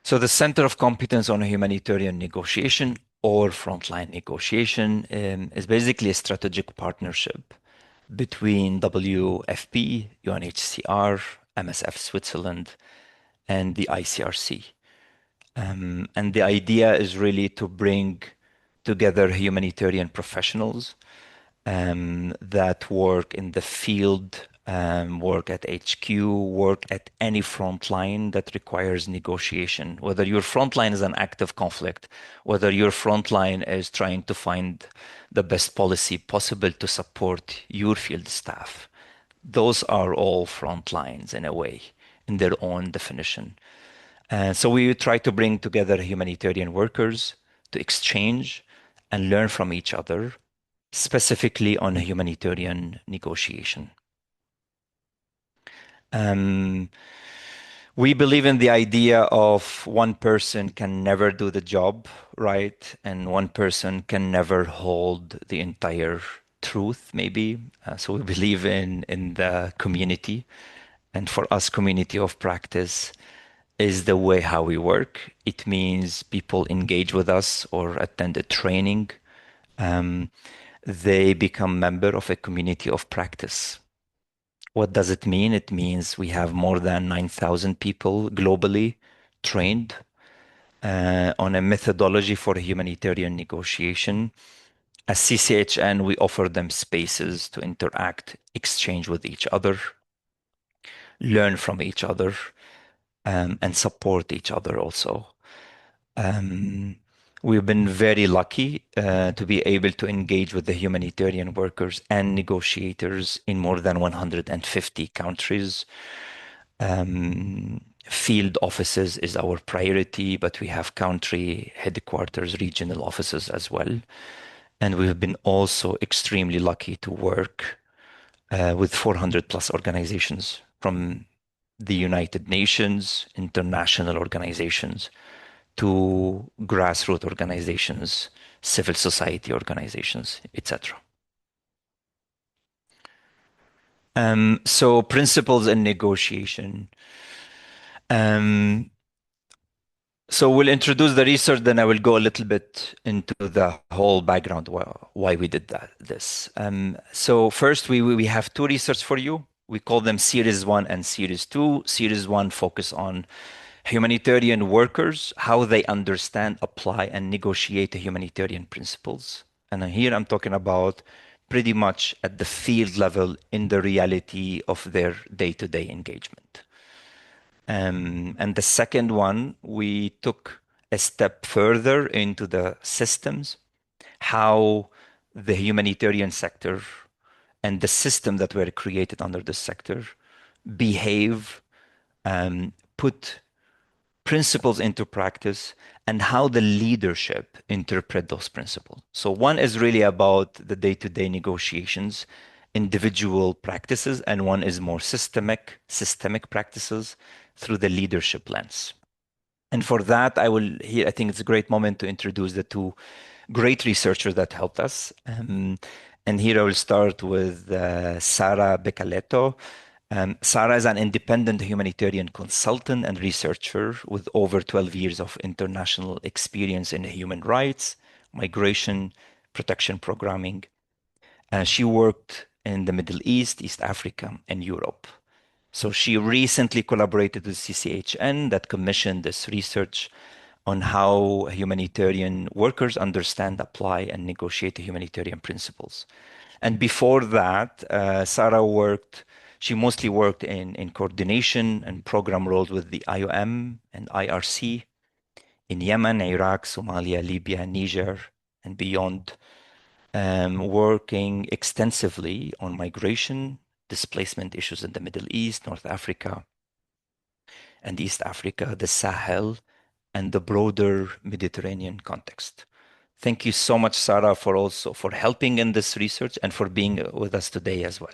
So the Center of Competence on Humanitarian Negotiation or Frontline Negotiation is basically a strategic partnership between WFP, UNHCR, MSF Switzerland, and the ICRC. And the idea is really to bring together humanitarian professionals that work in the field, work at HQ, work at any front line that requires negotiation. Whether your front line is an active conflict, whether your front line is trying to find the best policy possible to support your field staff. Those are all front lines in a way, in their own definition. So we try to bring together humanitarian workers to exchange and learn from each other, specifically on humanitarian negotiation. We believe in the idea of one person can never do the job, right? And one person can never hold the entire truth, maybe. So we believe in the community. And for us, community of practice is the way how we work. It means people engage with us or attend a training. They become member of a community of practice. What does it mean? It means we have more than 9,000 people globally trained on a methodology for humanitarian negotiation. As CCHN, we offer them spaces to interact, exchange with each other, learn from each other, and support each other also. We've been very lucky to be able to engage with the humanitarian workers and negotiators in more than 150 countries. Field offices is our priority, but we have country headquarters, regional offices as well. And we've been also extremely lucky to work with 400 plus organizations from the United Nations, international organizations, to grassroots organizations, civil society organizations, etc. So principles in negotiation. So we'll introduce the research, then I will go a little bit into the whole background why we did this. So first, we have two research for you. We call them Series 1 and Series 2. Series 1 focus on humanitarian workers, how they understand, apply, and negotiate the humanitarian principles. And here I'm talking about pretty much at the field level in the reality of their day-to-day engagement. And the second one, we took a step further into the systems, how the humanitarian sector and the system that were created under the sector behave, put principles into practice, and how the leadership interpret those principles. So one is really about the day-to-day negotiations, individual practices, and one is more systemic practices through the leadership lens. And for that, I think it's a great moment to introduce the two great researchers that helped us. And here I will start with Sara Beccaletto. Sara is an independent humanitarian consultant and researcher with over 12 years of international experience in human rights, migration, protection programming. She worked in the Middle East, East Africa, and Europe. So she recently collaborated with CCHN that commissioned this research on how humanitarian workers understand, apply, and negotiate the humanitarian principles. And before that, she mostly worked in coordination and program roles with the IOM and IRC in Yemen, Iraq, Somalia, Libya, Niger, and beyond, working extensively on migration, displacement issues in the Middle East, North Africa, and East Africa, the Sahel, and the broader Mediterranean context. Thank you so much, Sara, for helping in this research and for being with us today as well.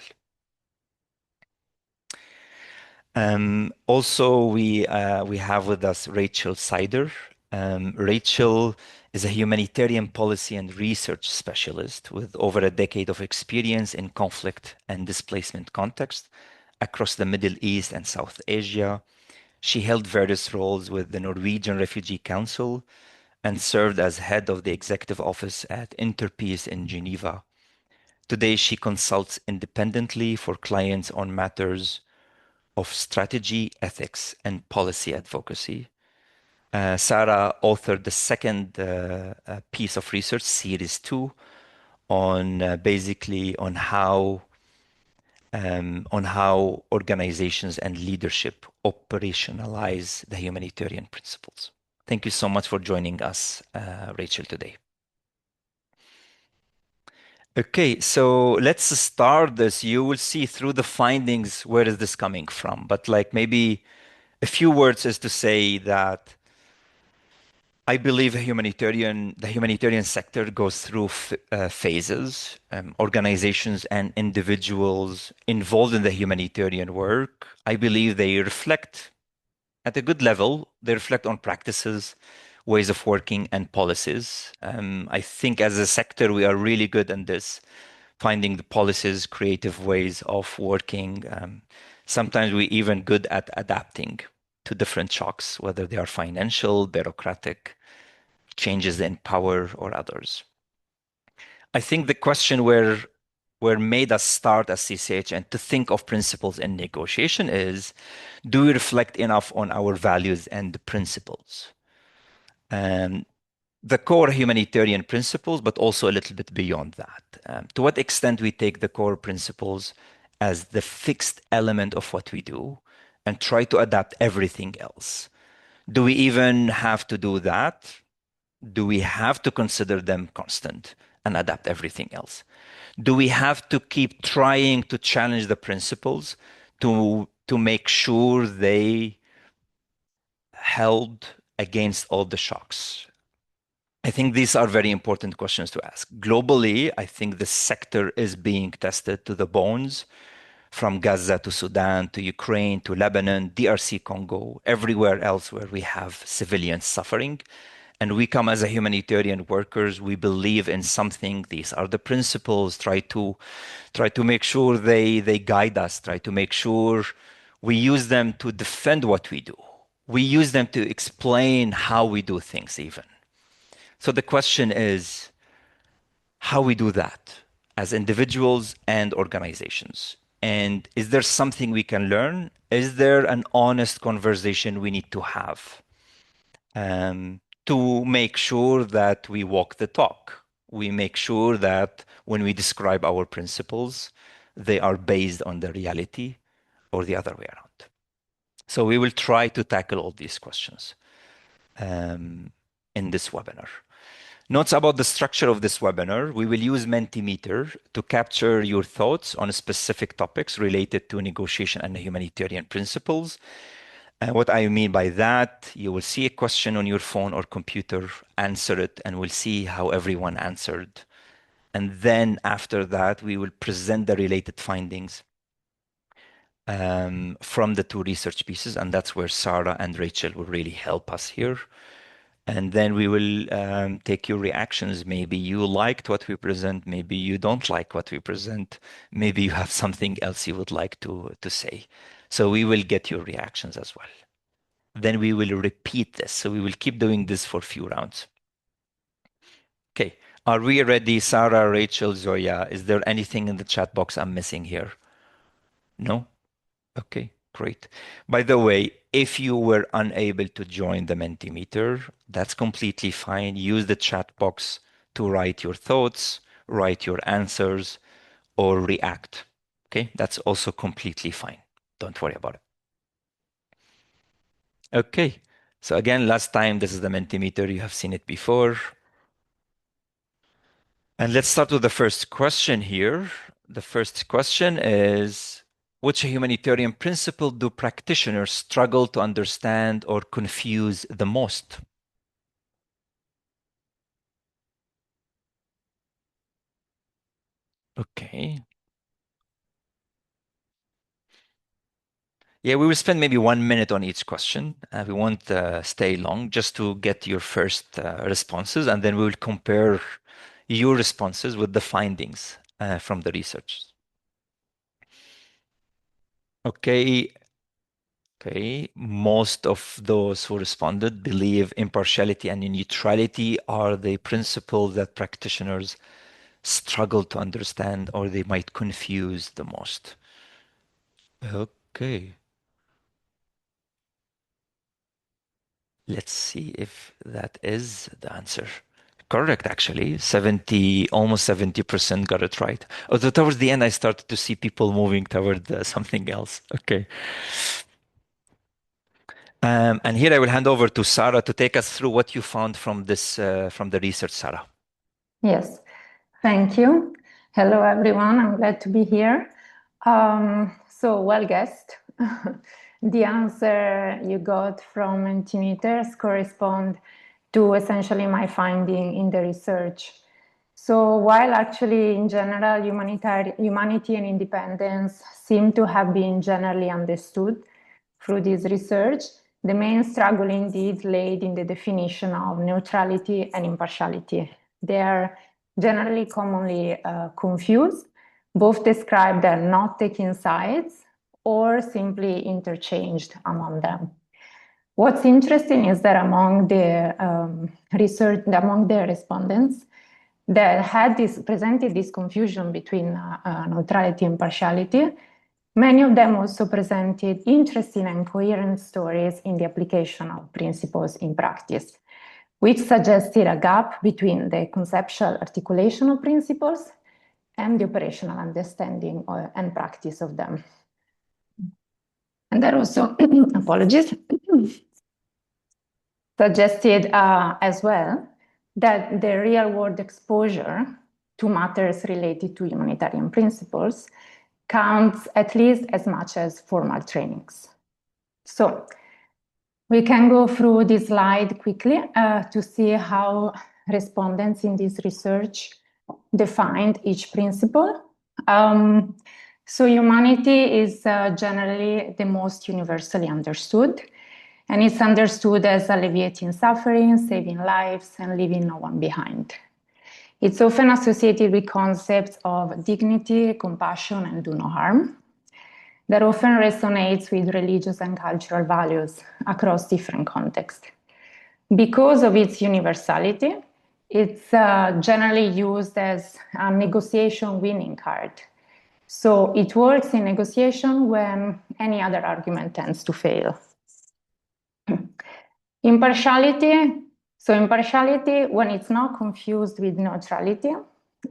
Also, we have with us Rachel Sider. Rachel is a humanitarian policy and research specialist with over a decade of experience in conflict and displacement context across the Middle East and South Asia. She held various roles with the Norwegian Refugee Council and served as head of the executive office at Interpeace in Geneva. Today, she consults independently for clients on matters of strategy, ethics, and policy advocacy. Sarah authored the second piece of research, Series 2, on basically on how organizations and leadership operationalize the humanitarian principles. Thank you so much for joining us, Rachel, today. Okay, so let's start this. You will see through the findings where is this coming from, but like maybe a few words is to say that I believe the humanitarian sector goes through phases. Organizations and individuals involved in the humanitarian work, I believe they reflect at a good level. They reflect on practices, ways of working, and policies. I think as a sector, we are really good in this, finding the policies, creative ways of working. Sometimes we even good at adapting to different shocks, whether they are financial, bureaucratic, changes in power, or others. I think the question where made us start as CCHN to think of principles in negotiation is, do we reflect enough on our values and principles? And the core humanitarian principles, but also a little bit beyond that. To what extent we take the core principles as the fixed element of what we do and try to adapt everything else. Do we even have to do that? Do we have to consider them constant and adapt everything else? Do we have to keep trying to challenge the principles to make sure they held against all the shocks? I think these are very important questions to ask. Globally, I think the sector is being tested to the bones, from Gaza to Sudan to Ukraine to Lebanon, DRC Congo, everywhere else where we have civilians suffering. And we come as a humanitarian workers, we believe in something. These are the principles, try to make sure they guide us, try to make sure we use them to defend what we do. We use them to explain how we do things even. So the question is how we do that as individuals and organizations. And is there something we can learn? Is there an honest conversation we need to have to make sure that we walk the talk? We make sure that when we describe our principles, they are based on the reality or the other way around. So we will try to tackle all these questions in this webinar. Notes about the structure of this webinar. We will use Mentimeter to capture your thoughts on specific topics related to negotiation and humanitarian principles. And what I mean by that, you will see a question on your phone or computer, answer it, and we'll see how everyone answered. And then after that, we will present the related findings from the two research pieces. And that's where Sarah and Rachel will really help us here. And then we will take your reactions. Maybe you liked what we present. Maybe you don't like what we present. Maybe you have something else you would like to say. So we will get your reactions as well. Then we will repeat this. So we will keep doing this for a few rounds. Okay. Are we ready, Sarah, Rachel, Zoya? Is there anything in the chat box I'm missing here? No? Okay, great. By the way, if you were unable to join the Mentimeter, that's completely fine. Use the chat box to write your thoughts, write your answers, or react. Okay, that's also completely fine. Don't worry about it. Okay, so again, last time, this is the Mentimeter. You have seen it before. And let's start with the first question here. The first question is, which humanitarian principle do practitioners struggle to understand or confuse the most? Okay. Yeah, we will spend maybe 1 minute on each question. We won't stay long, just to get your first responses, and then we will compare your responses with the findings from the research. Okay. Okay, most of those who responded believe impartiality and neutrality are the principles that practitioners struggle to understand or they might confuse the most. Okay, let's see if that is the answer. Correct, actually. 70, almost 70% got it right. Although towards the end, I started to see people moving toward something else. Okay. And here I will hand over to Sarah to take us through what you found from this, from the research, Sarah. Yes, thank you. Hello, everyone. I'm glad to be here. So, well guessed. The answer you got from Mentimeters correspond to essentially my finding in the research. So, while actually in general humanity and independence seem to have been generally understood through this research, the main struggle indeed laid in the definition of neutrality and impartiality. They are generally commonly confused, both described as not taking sides or simply interchanged among them. What's interesting is that among the respondents that had presented this confusion between neutrality and partiality, many of them also presented interesting and coherent stories in the application of principles in practice, which suggested a gap between the conceptual articulation of principles and the operational understanding and practice of them. And that also, apologies, suggested as well that the real-world exposure to matters related to humanitarian principles counts at least as much as formal trainings. So we can go through this slide quickly to see how respondents in this research defined each principle. So humanity is generally the most universally understood, and it's understood as alleviating suffering, saving lives, and leaving no one behind. It's often associated with concepts of dignity, compassion, and do no harm that often resonates with religious and cultural values across different contexts. Because of its universality, it's generally used as a negotiation winning card. So it works in negotiation when any other argument tends to fail. Impartiality. So impartiality, when it's not confused with neutrality,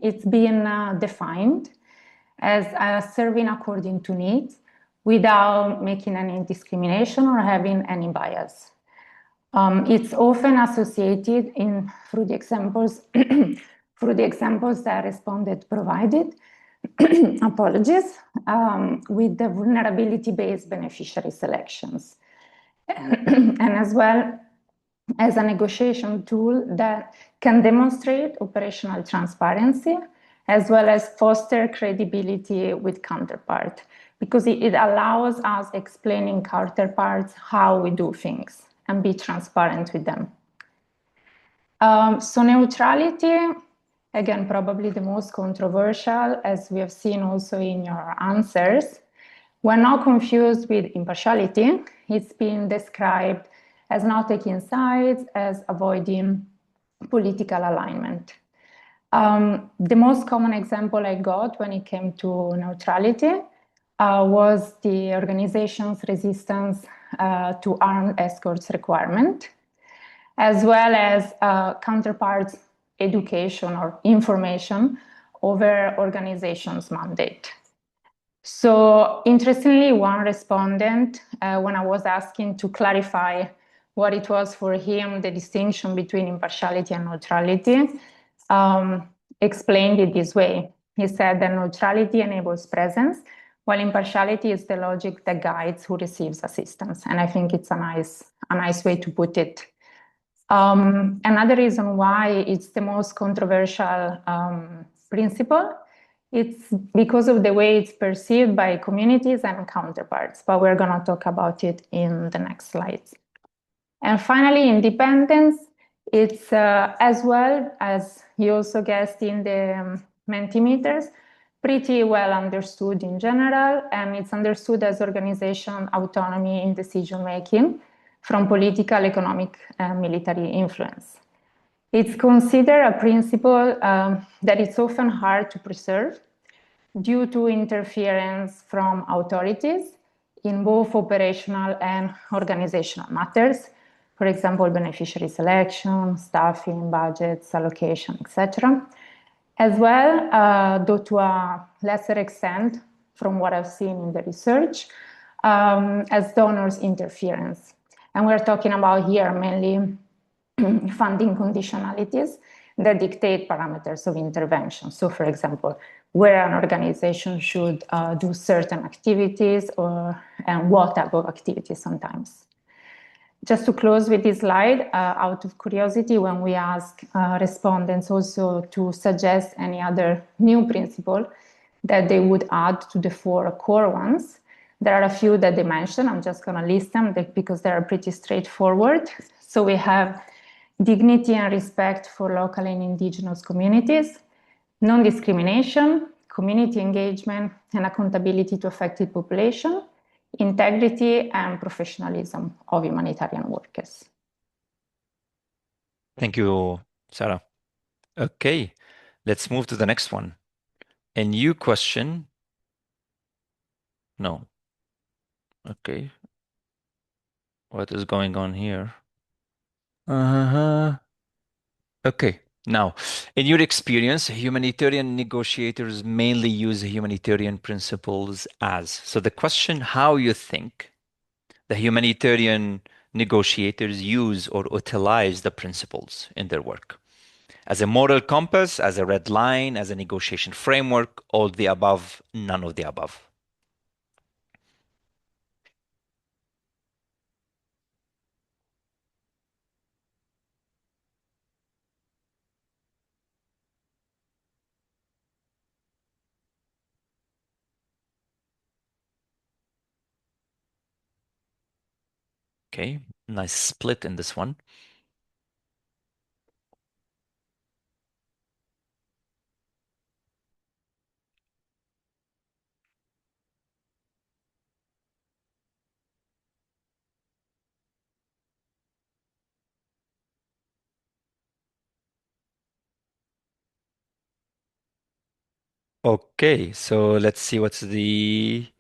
it's being defined as serving according to needs without making any discrimination or having any bias. It's often associated through the examples that respondent provided, apologies, with the vulnerability-based beneficiary selections. And as well as a negotiation tool that can demonstrate operational transparency as well as foster credibility with counterpart, because it allows us explaining counterparts how we do things and be transparent with them. So neutrality, again, probably the most controversial, as we have seen also in your answers. We're not confused with impartiality. It's been described as not taking sides, as avoiding political alignment. The most common example I got when it came to neutrality was the organization's resistance to armed escorts requirement, as well as counterparts' education or information over organization's mandate. So interestingly, one respondent, when I was asking to clarify what it was for him, the distinction between impartiality and neutrality, explained it this way. He said that neutrality enables presence, while impartiality is the logic that guides who receives assistance. And I think it's a nice way to put it. Another reason why it's the most controversial principle, it's because of the way it's perceived by communities and counterparts, but we're going to talk about it in the next slides. And finally, independence, it's as well as you also guessed in the Mentimeters, pretty well understood in general, and it's understood as organization autonomy in decision-making from political, economic, and military influence. It's considered a principle that it's often hard to preserve due to interference from authorities in both operational and organizational matters, for example, beneficiary selection, staffing, budgets, allocation, etc. As well, though to a lesser extent from what I've seen in the research, as donors' interference. And we're talking about here mainly funding conditionalities that dictate parameters of intervention. So, for example, where an organization should do certain activities and what type of activities sometimes. Just to close with this slide, out of curiosity, when we ask respondents also to suggest any other new principle that they would add to the 4 core ones, there are a few that they mention. I'm just going to list them because they are pretty straightforward. So we have dignity and respect for local and indigenous communities, non-discrimination, community engagement, and accountability to affected population, integrity and professionalism of humanitarian workers. Thank you, Sarah. Okay, let's move to the next one. A new question. No. Okay. What is going on here? Okay. Now, in your experience, humanitarian negotiators mainly use humanitarian principles as. So the question, how you think the humanitarian negotiators use or utilize the principles in their work? As a moral compass, as a red line, as a negotiation framework, all the above, none of the above. Okay, nice split in this one. Okay, so let's see what's the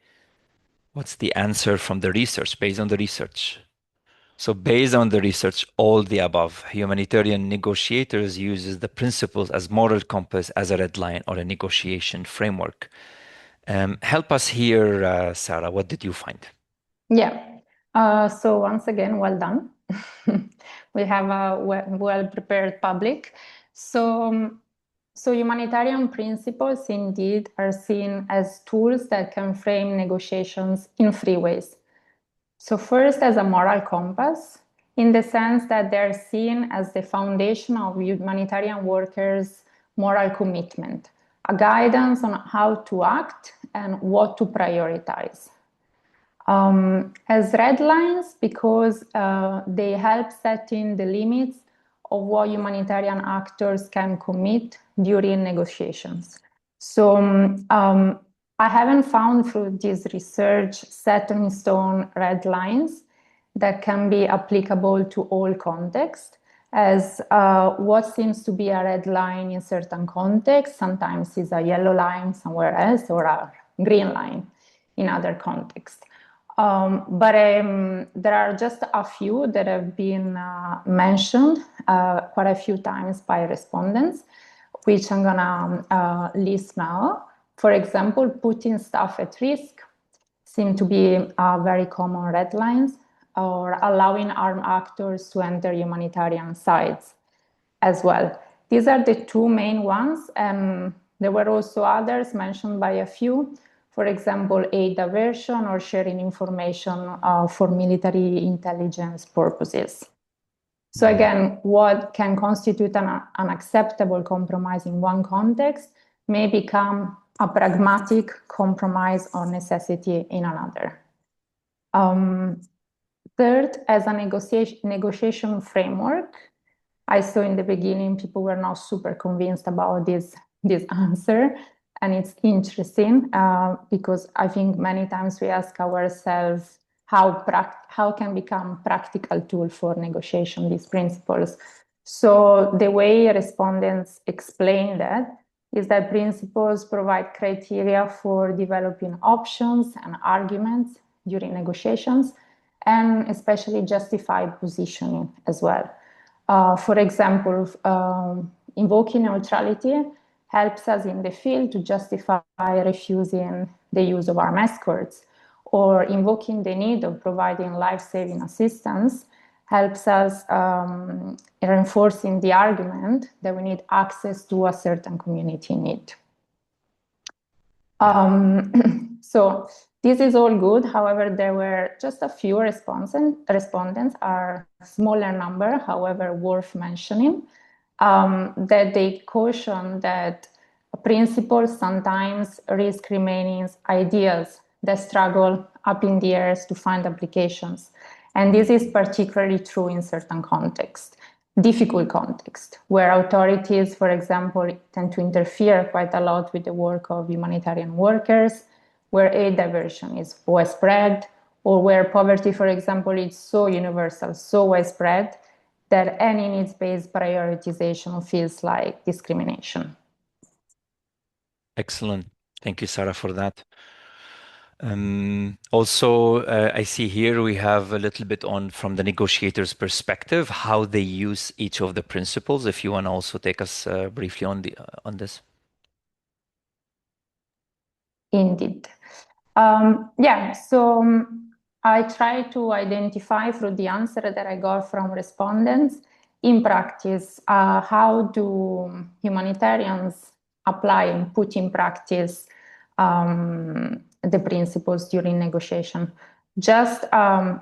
answer from the research based on the research. So based on the research, all the above, humanitarian negotiators uses the principles as moral compass, as a red line or a negotiation framework. Help us here, Sarah. What did you find? Yeah. So once again, well done. We have a well-prepared public. So humanitarian principles indeed are seen as tools that can frame negotiations in 3 ways. So first, as a moral compass, in the sense that they're seen as the foundation of humanitarian workers' moral commitment, a guidance on how to act and what to prioritize. As red lines, because they help setting the limits of what humanitarian actors can commit during negotiations. So I haven't found through this research set in stone red lines that can be applicable to all contexts, as what seems to be a red line in certain contexts sometimes is a yellow line somewhere else or a green line in other contexts. But there are just a few that have been mentioned quite a few times by respondents, which I'm gonna list now. For example, putting staff at risk seem to be very common red lines, or allowing armed actors to enter humanitarian sites as well. These are the 2 main ones. There were also others mentioned by a few. For example, aid diversion or sharing information for military intelligence purposes. So again, what can constitute an unacceptable compromise in one context may become a pragmatic compromise or necessity in another. Third, as a negotiation framework, I saw in the beginning people were not super convinced about this answer. and it's interesting because I think many times we ask ourselves how can become practical tool for negotiation these principles. So the way respondents explain that is that principles provide criteria for developing options and arguments during negotiations, and especially justified positioning as well. For example, invoking neutrality helps us in the field to justify refusing the use of armed escorts, or invoking the need of providing life-saving assistance helps us reinforcing the argument that we need access to a certain community need. So this is all good. However, there were just a few respondents, are smaller number, however, worth mentioning, that they caution that principles sometimes risk remaining ideas that struggle up in the air to find applications. And this is particularly true in certain contexts, difficult contexts, where authorities, for example, tend to interfere quite a lot with the work of humanitarian workers, where aid diversion is widespread, or where poverty, for example, is so universal, so widespread, that any needs-based prioritization feels like discrimination. Excellent. Thank you, Sarah, for that. Also, I see here we have a little bit on from the negotiator's perspective, how they use each of the principles. If you want to also take us briefly on this. Indeed. So I try to identify through the answer that I got from respondents in practice, how do humanitarians apply and put in practice the principles during negotiation. Just a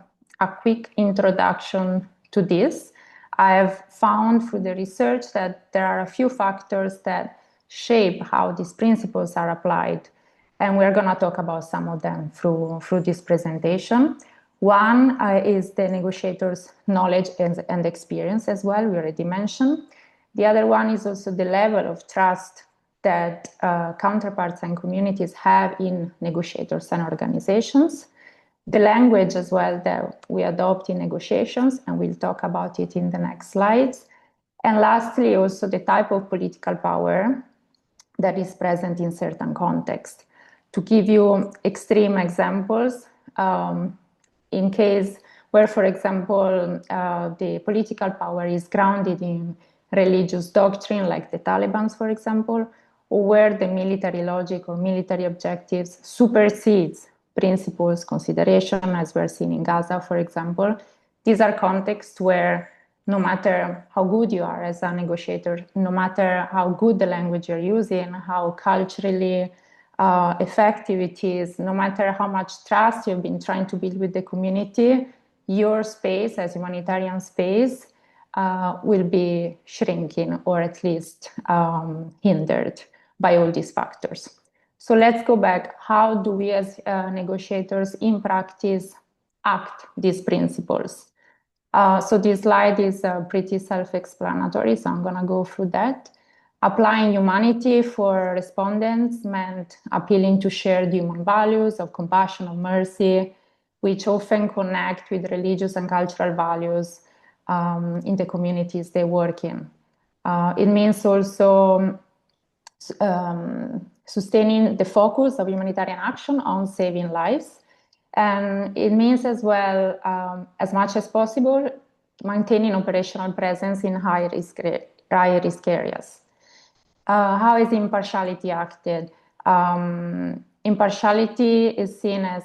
quick introduction to this. I have found through the research that there are a few factors that shape how these principles are applied. And we're going to talk about some of them through this presentation. One is the negotiator's knowledge and experience as well, we already mentioned. The other one is also the level of trust that counterparts and communities have in negotiators and organizations. The language as well that we adopt in negotiations, and we'll talk about it in the next slides. And lastly, also the type of political power that is present in certain contexts. To give you extreme examples, in case where, for example, the political power is grounded in religious doctrine, like the Taliban's, for example, or where the military logic or military objectives supersedes principles, consideration, as we're seeing in Gaza, for example. These are contexts where no matter how good you are as a negotiator, no matter how good the language you're using, how culturally effective it is, no matter how much trust you've been trying to build with the community, your space as humanitarian space will be shrinking or at least hindered by all these factors. So let's go back. How do we as negotiators in practice act these principles? So this slide is pretty self-explanatory, so I'm going to go through that. Applying humanity for respondents meant appealing to shared human values of compassion, of mercy, which often connect with religious and cultural values in the communities they work in. It means also sustaining the focus of humanitarian action on saving lives. And it means as well, as much as possible, maintaining operational presence in high-risk areas. How is impartiality acted? Impartiality is seen as,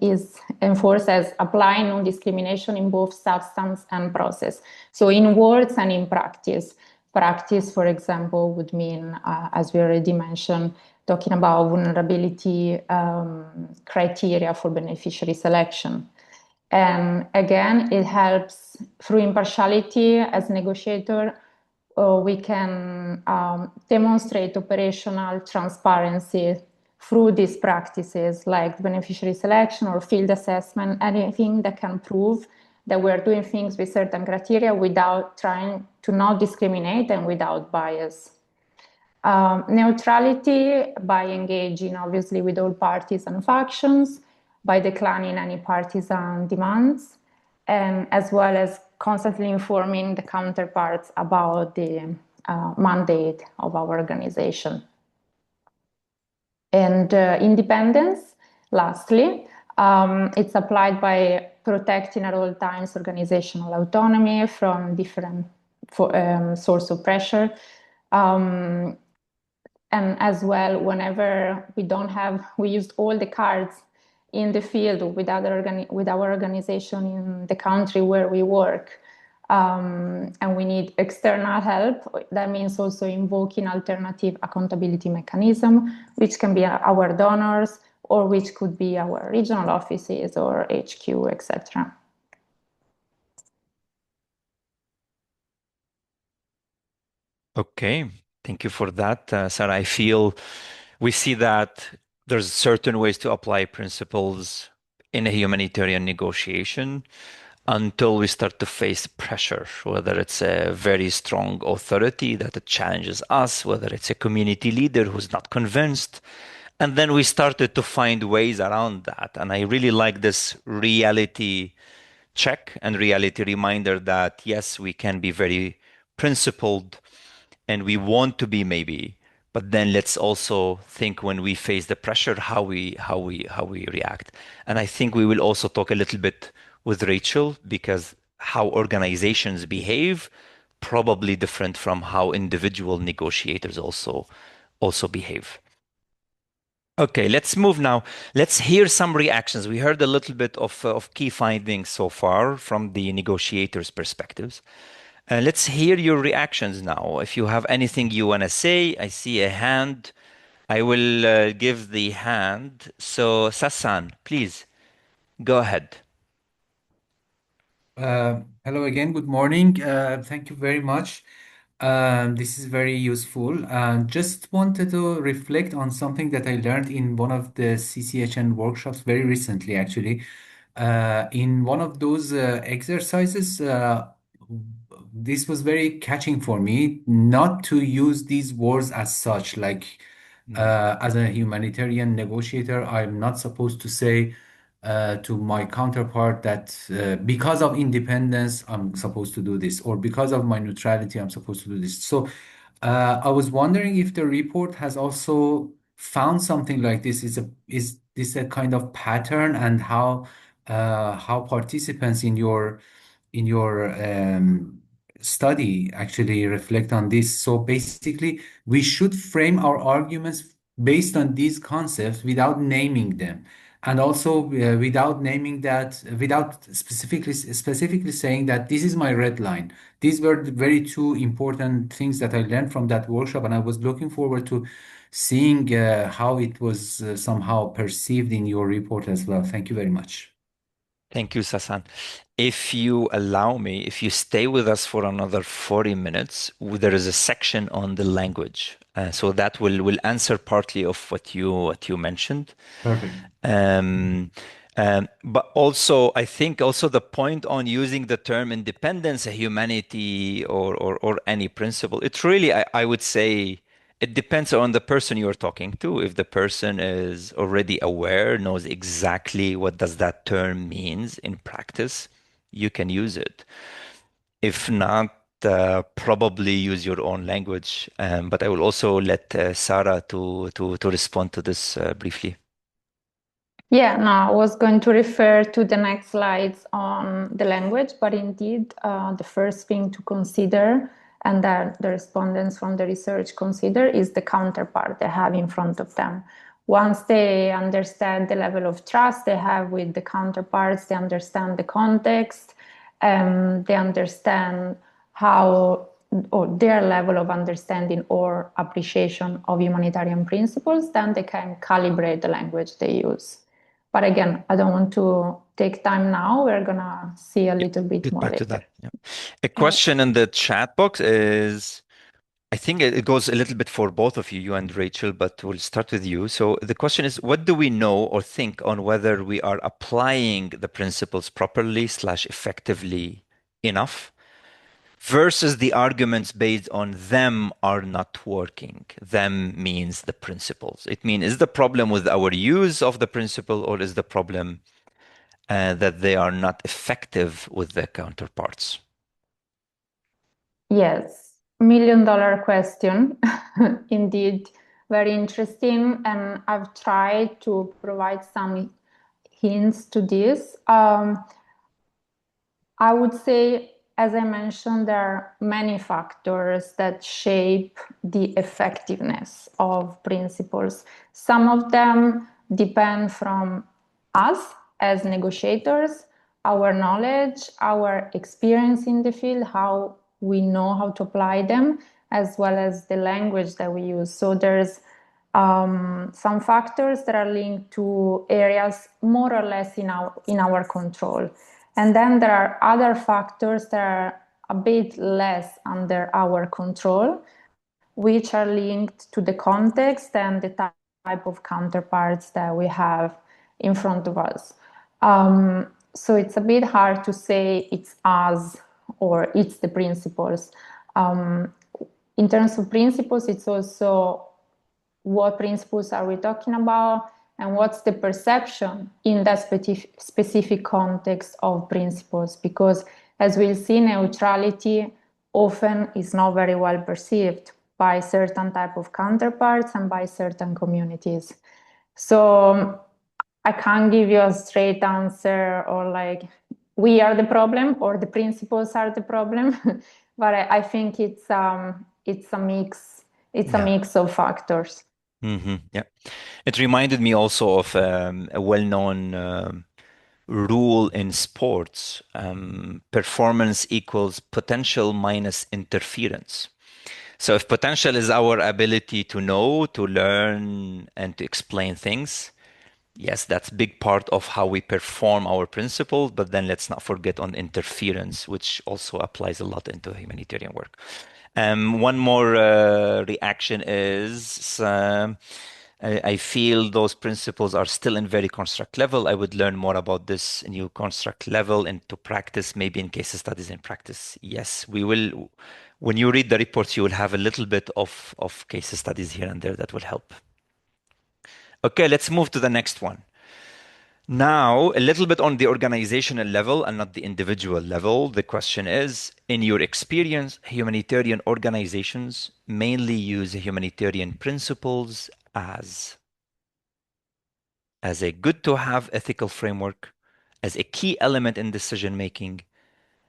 is enforced as applying non-discrimination in both substance and process. So in words and in practice. Practice, for example, would mean, as we already mentioned, talking about vulnerability criteria for beneficiary selection. And again, it helps through impartiality as negotiator, we can demonstrate operational transparency through these practices like beneficiary selection or field assessment, anything that can prove that we're doing things with certain criteria without trying to not discriminate and without bias. Neutrality by engaging obviously with all parties and factions, by declining any partisan demands, and as well as constantly informing the counterparts about the mandate of our organization. And independence, lastly, it's applied by protecting at all times organizational autonomy from different source of pressure. And as well, whenever we used all the cards in the field with with our organization in the country where we work, and we need external help. That means also invoking alternative accountability mechanism, which can be our donors, or which could be our regional offices or HQ, etc. Okay, thank you for that, Sarah. I feel we see that there's certain ways to apply principles in a humanitarian negotiation until we start to face pressure, whether it's a very strong authority that it challenges us, whether it's a community leader who's not convinced. And then we started to find ways around that. And I really like this reality check and reality reminder that yes, we can be very principled and we want to be maybe, but then let's also think when we face the pressure how we react. And I think we will also talk a little bit with Rachel because how organizations behave probably different from how individual negotiators also behave. Okay, let's move now. Let's hear some reactions. We heard a little bit of key findings so far from the negotiators' perspectives. Let's hear your reactions now. If you have anything you want to say, I see a hand. I will give the hand. So, Sassan, please go ahead. Hello again. Good morning. Thank you very much. This is very useful. Just wanted to reflect on something that I learned in one of the CCHN workshops very recently, actually. In one of those exercises, this was very catching for me, not to use these words as such. Like, Mm, as a humanitarian negotiator, I'm not supposed to say to my counterpart that because of independence, I'm supposed to do this, or because of my neutrality, I'm supposed to do this. So I was wondering if the report has also found something like this. Is this a kind of pattern, and how participants in your study actually reflect on this? So basically, we should frame our arguments based on these concepts without naming them, and also without naming that, without specifically saying that this is my red line. These were the very two important things that I learned from that workshop, and I was looking forward to seeing how it was somehow perceived in your report as well. Thank you very much. Thank you, Sassan. If you allow me, if you stay with us for another 40 minutes, there is a section on the language. So that will answer partly of what you mentioned. Perfect. Um, but also, I think also the point on using the term independence, humanity, or any principle, it's really, I would say, it depends on the person you're talking to. If the person is already aware, knows exactly what does that term means in practice, you can use it. If not, probably use your own language. But I will also let Sarah to respond to this briefly. Yeah, no, I was going to refer to the next slides on the language, but indeed, the first thing to consider and that the respondents from the research consider is the counterpart they have in front of them. Once they understand the level of trust they have with the counterparts, they understand the context, they understand how or their level of understanding or appreciation of humanitarian principles, then they can calibrate the language they use. But again, I don't want to take time now. We're gonna see a Yeah, little bit get more back to later. that. Yeah. A Yeah. question in the chat box is, I think it goes a little bit for both of you and Rachel, but we'll start with you. So the question is, what do we know or think on whether we are applying the principles properly slash effectively enough? versus the arguments based on them are not working. Them means the principles. It means, is the problem with our use of the principle, or is the problem that they are not effective with their counterparts? Yes, $1 million question. Indeed, very interesting. And I've tried to provide some hints to this. I would say, as I mentioned, there are many factors that shape the effectiveness of principles. Some of them depend from us as negotiators, our knowledge, our experience in the field, how we know how to apply them, as well as the language that we use. So there's some factors that are linked to areas more or less in our control. And then there are other factors that are a bit less under our control, which are linked to the context and the type of counterparts that we have in front of us. So it's a bit hard to say it's us or it's the principles. In terms of principles, it's also what principles are we talking about and what's the perception in that specific context of principles, because as we'll see, neutrality often is not very well perceived by certain type of counterparts and by certain communities. So I can't give you a straight answer or like we are the problem or the principles are the problem, but I think it's a mix. It's a mix of factors. Yeah. It reminded me also of a well-known rule in sports. Performance equals potential minus interference. So if potential is our ability to know, to learn, and to explain things, yes, that's a big part of how we perform our principles. But then let's not forget on interference, which also applies a lot into humanitarian work. One more reaction is I feel those principles are still in very construct level. I would learn more about this new construct level into practice, maybe in case studies in practice. Yes, we will. When you read the reports, you will have a little bit of case studies here and there that will help. Okay, let's move to the next one. Now, a little bit on the organizational level and not the individual level. The question is, in your experience, humanitarian organizations mainly use humanitarian principles as a good to have ethical framework, as a key element in decision making,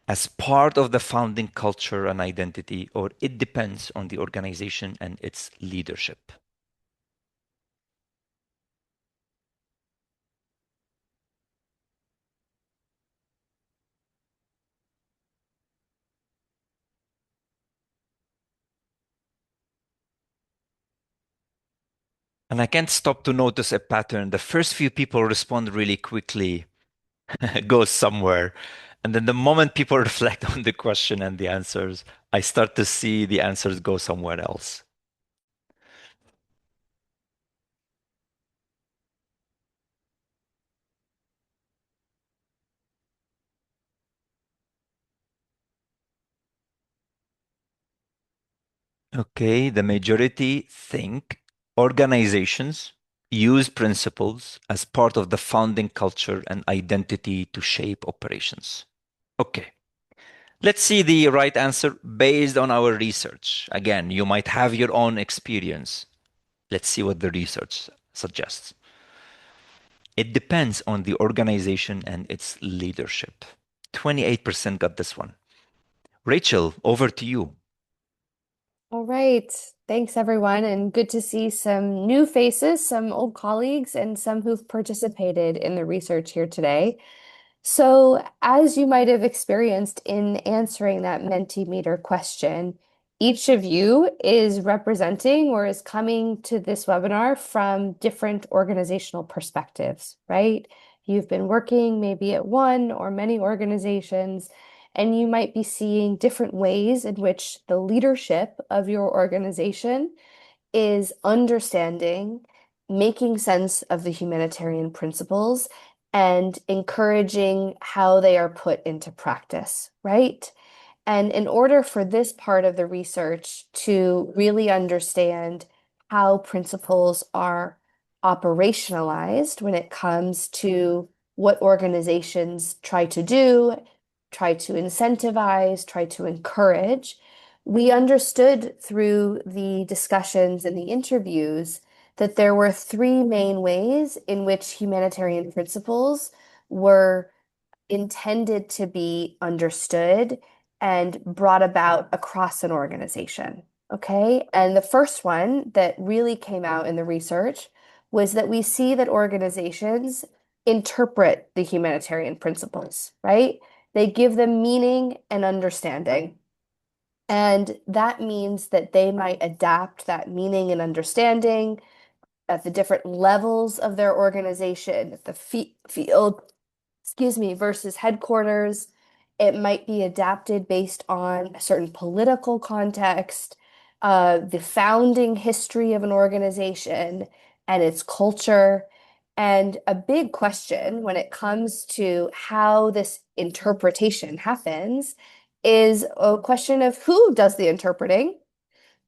as part of the founding culture and identity, or it depends on the organization and its leadership. And I can't stop to notice a pattern. The first few people respond really quickly, goes somewhere. And then the moment people reflect on the question and the answers, I start to see the answers go somewhere else. Okay, the majority think organizations use principles as part of the founding culture and identity to shape operations. Okay, let's see the right answer based on our research. Again, you might have your own experience. Let's see what the research suggests. It depends on the organization and its leadership. 28% got this one. Rachel, over to you. All right. Thanks, everyone. And good to see some new faces, some old colleagues, and some who've participated in the research here today. So, as you might have experienced in answering that Mentimeter question, each of you is representing or is coming to this webinar from different organizational perspectives, right? You've been working maybe at one or many organizations, and you might be seeing different ways in which the leadership of your organization is understanding, making sense of the humanitarian principles, and encouraging how they are put into practice, right? And in order for this part of the research to really understand how principles are operationalized when it comes to what organizations try to do, try to incentivize, try to encourage, we understood through the discussions and the interviews that there were three main ways in which humanitarian principles were intended to be understood and brought about across an organization. Okay. And the first one that really came out in the research was that we see that organizations interpret the humanitarian principles, right? They give them meaning and understanding. And that means that they might adapt that meaning and understanding at the different levels of their organization, at the field, versus headquarters. It might be adapted based on a certain political context, the founding history of an organization and its culture. And a big question when it comes to how this interpretation happens is a question of who does the interpreting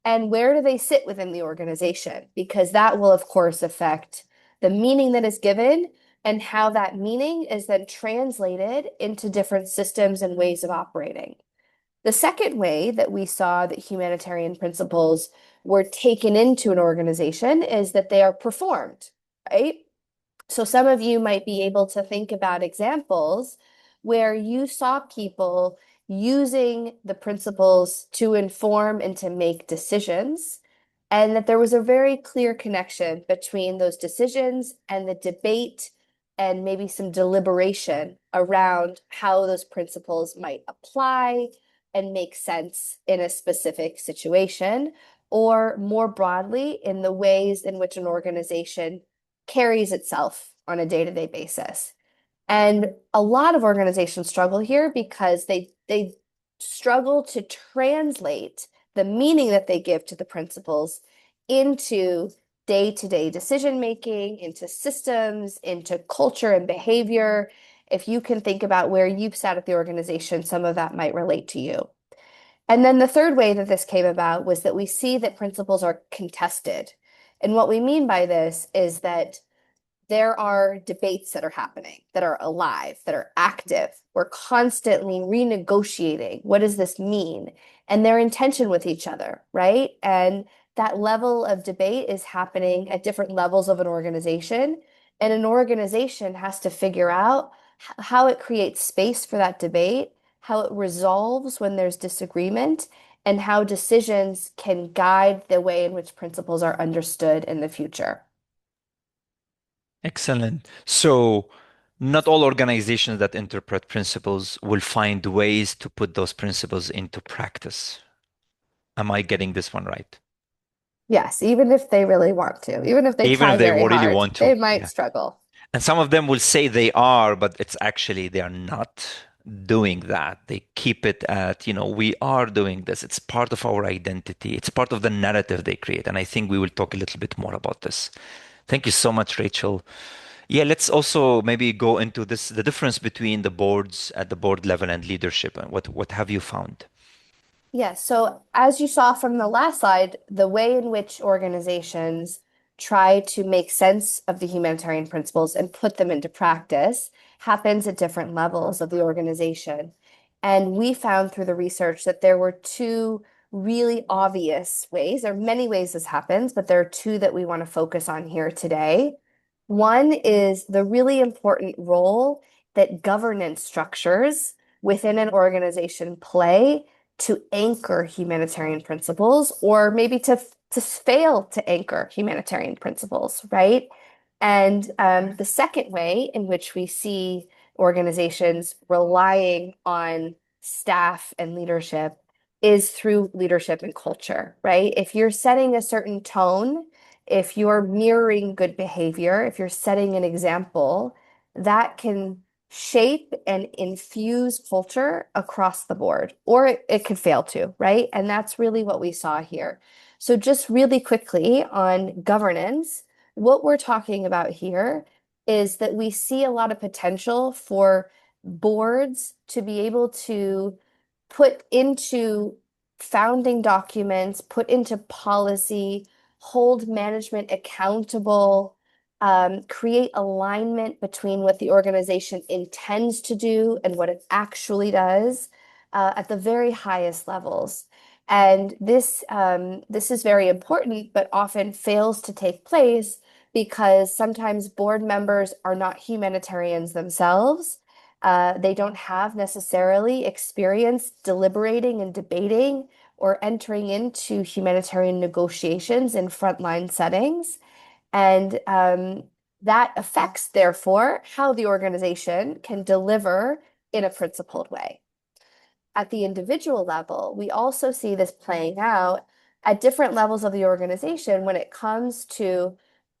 and where do they sit within the organization? Because that will, of course, affect the meaning that is given and how that meaning is then translated into different systems and ways of operating. The second way that we saw that humanitarian principles were taken into an organization is that they are performed, right? So some of you might be able to think about examples where you saw people using the principles to inform and to make decisions, and that there was a very clear connection between those decisions and the debate and maybe some deliberation around how those principles might apply and make sense in a specific situation, or more broadly, in the ways in which an organization carries itself on a day-to-day basis. And a lot of organizations struggle here because they struggle to translate the meaning that they give to the principles into day-to-day decision making, into systems, into culture and behavior. If you can think about where you've sat at the organization, some of that might relate to you. And then the third way that this came about was that we see that principles are contested. And what we mean by this is that there are debates that are happening, that are alive, that are active. We're constantly renegotiating. What does this mean? And they're in tension with each other, right? And that level of debate is happening at different levels of an organization. And an organization has to figure out how it creates space for that debate, how it resolves when there's disagreement, and how decisions can guide the way in which principles are understood in the future. Excellent. So, not all organizations that interpret principles will find ways to put those principles into practice. Am I getting this one right? Yes, even if they really want to, even if they Even try if they very really hard, want they to. might Yeah. struggle. And some of them will say they are, but it's actually they are not doing that. They keep it at, we are doing this. It's part of our identity. It's part of the narrative they create. And I think we will talk a little bit more about this. Thank you so much, Rachel. Yeah, let's also maybe go into this, the difference between the boards at the board level and leadership. And what have you found? Yes, so as you saw from the last slide, the way in which organizations try to make sense of the humanitarian principles and put them into practice happens at different levels of the organization. And we found through the research that there were two really obvious ways. There are many ways this happens, but there are two that we want to focus on here today. One is the really important role that governance structures within an organization play to anchor humanitarian principles, or maybe to fail to anchor humanitarian principles, right? And the second way in which we see organizations relying on staff and leadership is through leadership and culture, right? If you're setting a certain tone, if you're mirroring good behavior, if you're setting an example, that can shape and infuse culture across the board, or it could fail to, right? And that's really what we saw here. So just really quickly on governance, what we're talking about here is that we see a lot of potential for boards to be able to put into founding documents, put into policy, hold management accountable, create alignment between what the organization intends to do and what it actually does at the very highest levels. And this is very important, but often fails to take place because sometimes board members are not humanitarians themselves. They don't have necessarily experience deliberating and debating or entering into humanitarian negotiations in frontline settings. And that affects, therefore, how the organization can deliver in a principled way. At the individual level, we also see this playing out at different levels of the organization when it comes to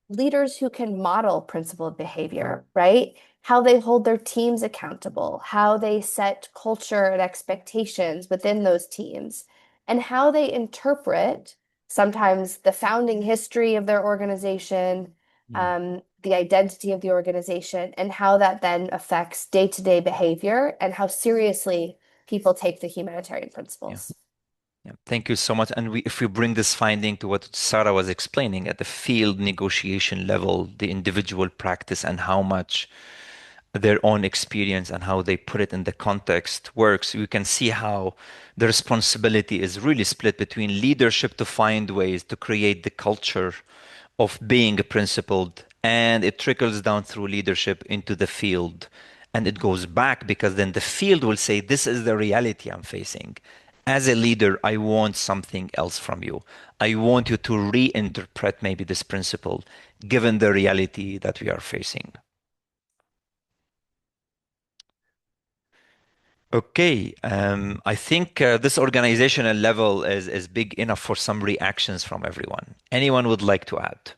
leaders who can model principled behavior, right? How they hold their teams accountable, how they set culture and expectations within those teams, and how they interpret sometimes the founding history of their organization, the identity of the organization, and how that then affects day-to-day behavior and how seriously people take the humanitarian Yeah. principles. Yeah. Thank you so much. And if we bring this finding to what Sarah was explaining at the field negotiation level, the individual practice and how much their own experience and how they put it in the context works, you can see how the responsibility is really split between leadership to find ways to create the culture of being principled, and it trickles down through leadership into the field. And it goes back because then the field will say, this is the reality I'm facing. As a leader, I want something else from you. I want you to reinterpret maybe this principle given the reality that we are facing. Okay, I think this organizational level is big enough for some reactions from everyone. Anyone would like to add?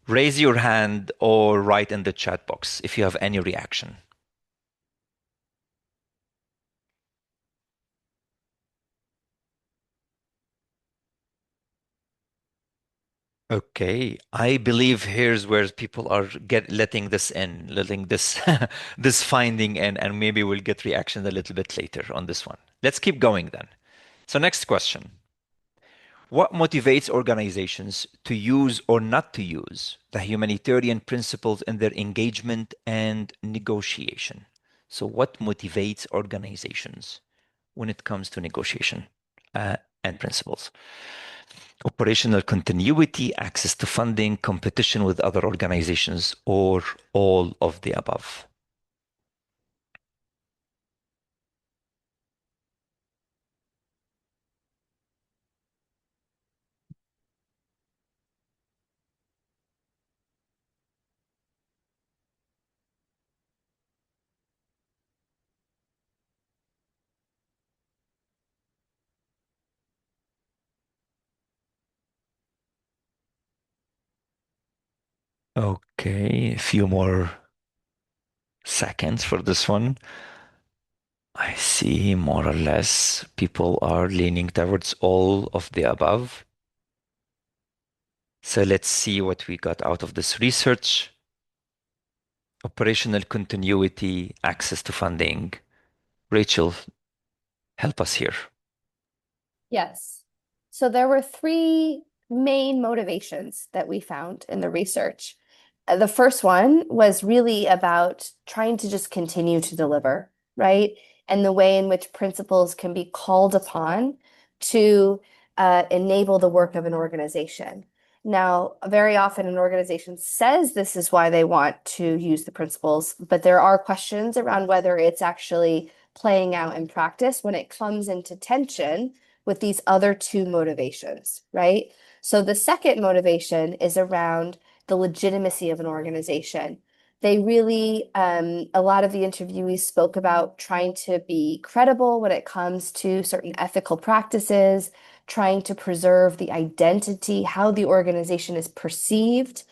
Raise your hand or write in the chat box if you have any reaction. Okay, I believe here's where people are letting this in, letting this this finding in, and maybe we'll get reaction a little bit later on this one. Let's keep going then. So next question. What motivates organizations to use or not to use the humanitarian principles in their engagement and negotiation? So what motivates organizations when it comes to negotiation and principles? Operational continuity, access to funding, competition with other organizations, or all of the above? Okay, a few more seconds for this one. I see more or less people are leaning towards all of the above. So let's see what we got out of this research. Operational continuity, access to funding. Rachel, help us here. Yes. So there were three main motivations that we found in the research. The first one was really about trying to just continue to deliver, right? And the way in which principles can be called upon to enable the work of an organization. Now, very often an organization says this is why they want to use the principles, but there are questions around whether it's actually playing out in practice when it comes into tension with these other two motivations, right? So the second motivation is around the legitimacy of an organization. They really, a lot of the interviewees spoke about trying to be credible when it comes to certain ethical practices, trying to preserve the identity, how the organization is perceived,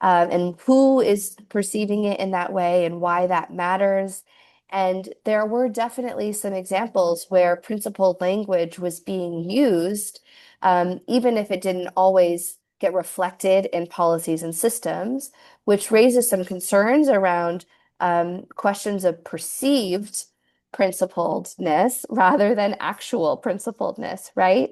and who is perceiving it in that way and why that matters. And there were definitely some examples where principled language was being used, even if it didn't always get reflected in policies and systems, which raises some concerns around questions of perceived principledness rather than actual principledness, right?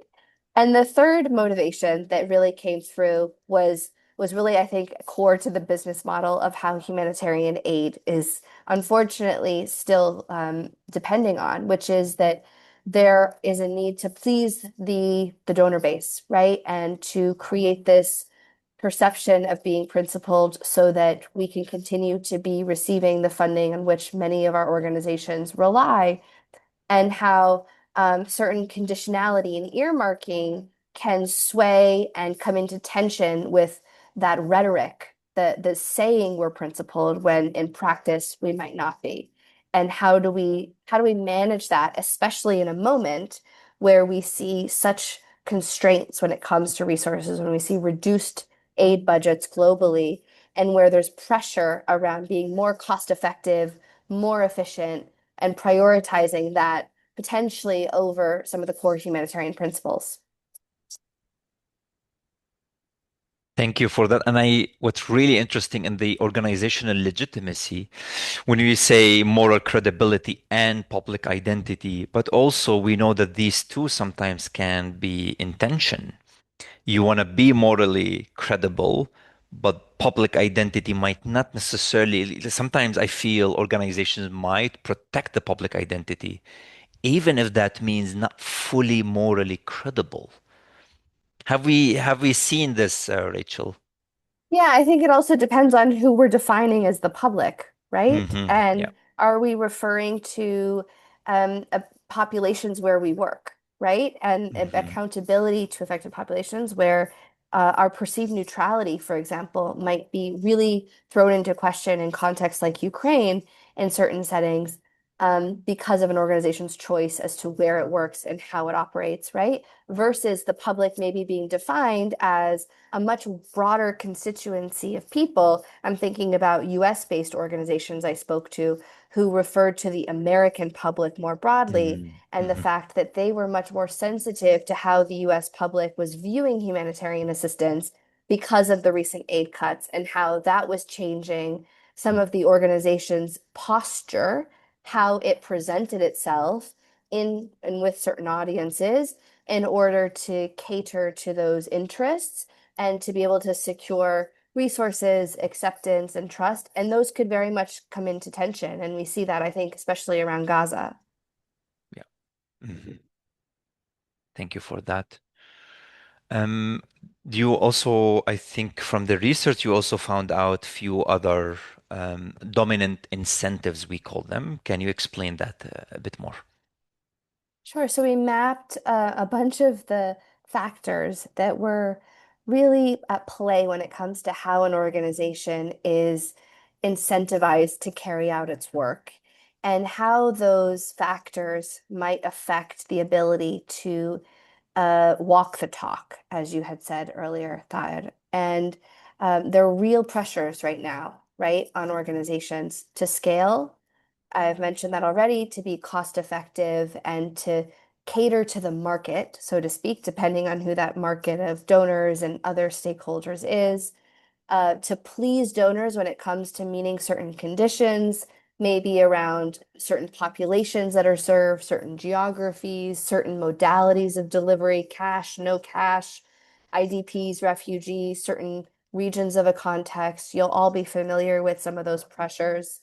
And the third motivation that really came through was really, I think, core to the business model of how humanitarian aid is unfortunately still depending on, which is that there is a need to please the donor base, right? And to create this perception of being principled so that we can continue to be receiving the funding on which many of our organizations rely, and how certain conditionality and earmarking can sway and come into tension with that rhetoric, the saying we're principled when in practice we might not be. And how do we manage that, especially in a moment where we see such constraints when it comes to resources, when we see reduced aid budgets globally, and where there's pressure around being more cost effective, more efficient, and prioritizing that potentially over some of the core humanitarian principles. Thank you for that. And what's really interesting in the organizational legitimacy, when we say moral credibility and public identity, but also we know that these two sometimes can be in tension. You want to be morally credible, but public identity might not necessarily. Sometimes I feel organizations might protect the public identity, even if that means not fully morally credible. Have we seen this, Rachel? Yeah, I think it also depends on who we're defining as the public, right? Yeah. And are we referring to populations where we work, right? And accountability to affected populations where our perceived neutrality, for example, might be really thrown into question in contexts like Ukraine in certain settings, because of an organization's choice as to where it works and how it operates, right? Versus the public maybe being defined as a much broader constituency of people. I'm thinking about US-based organizations I spoke to who referred to the American public more broadly, and the fact that they were much more sensitive to how the US public was viewing humanitarian assistance because of the recent aid cuts, and how that was changing some of the organization's posture, how it presented itself in and with certain audiences in order to cater to those interests and to be able to secure resources, acceptance, and trust. And those could very much come into tension. And we see that, I think, especially around Gaza. Yeah. Thank you for that. Um, you also, I think from the research, you also found out few other dominant incentives, we call them. Can you explain that a bit more? Sure. So we mapped a bunch of the factors that were really at play when it comes to how an organization is incentivized to carry out its work, and how those factors might affect the ability to walk the talk, as you had said earlier, Thad. And there are real pressures right now, right, on organizations to scale. I've mentioned that already, to be cost effective and to cater to the market, so to speak, depending on who that market of donors and other stakeholders is, to please donors when it comes to meeting certain conditions, maybe around certain populations that are served, certain geographies, certain modalities of delivery, cash, no cash, IDPs, refugees, certain regions of a context. You'll all be familiar with some of those pressures.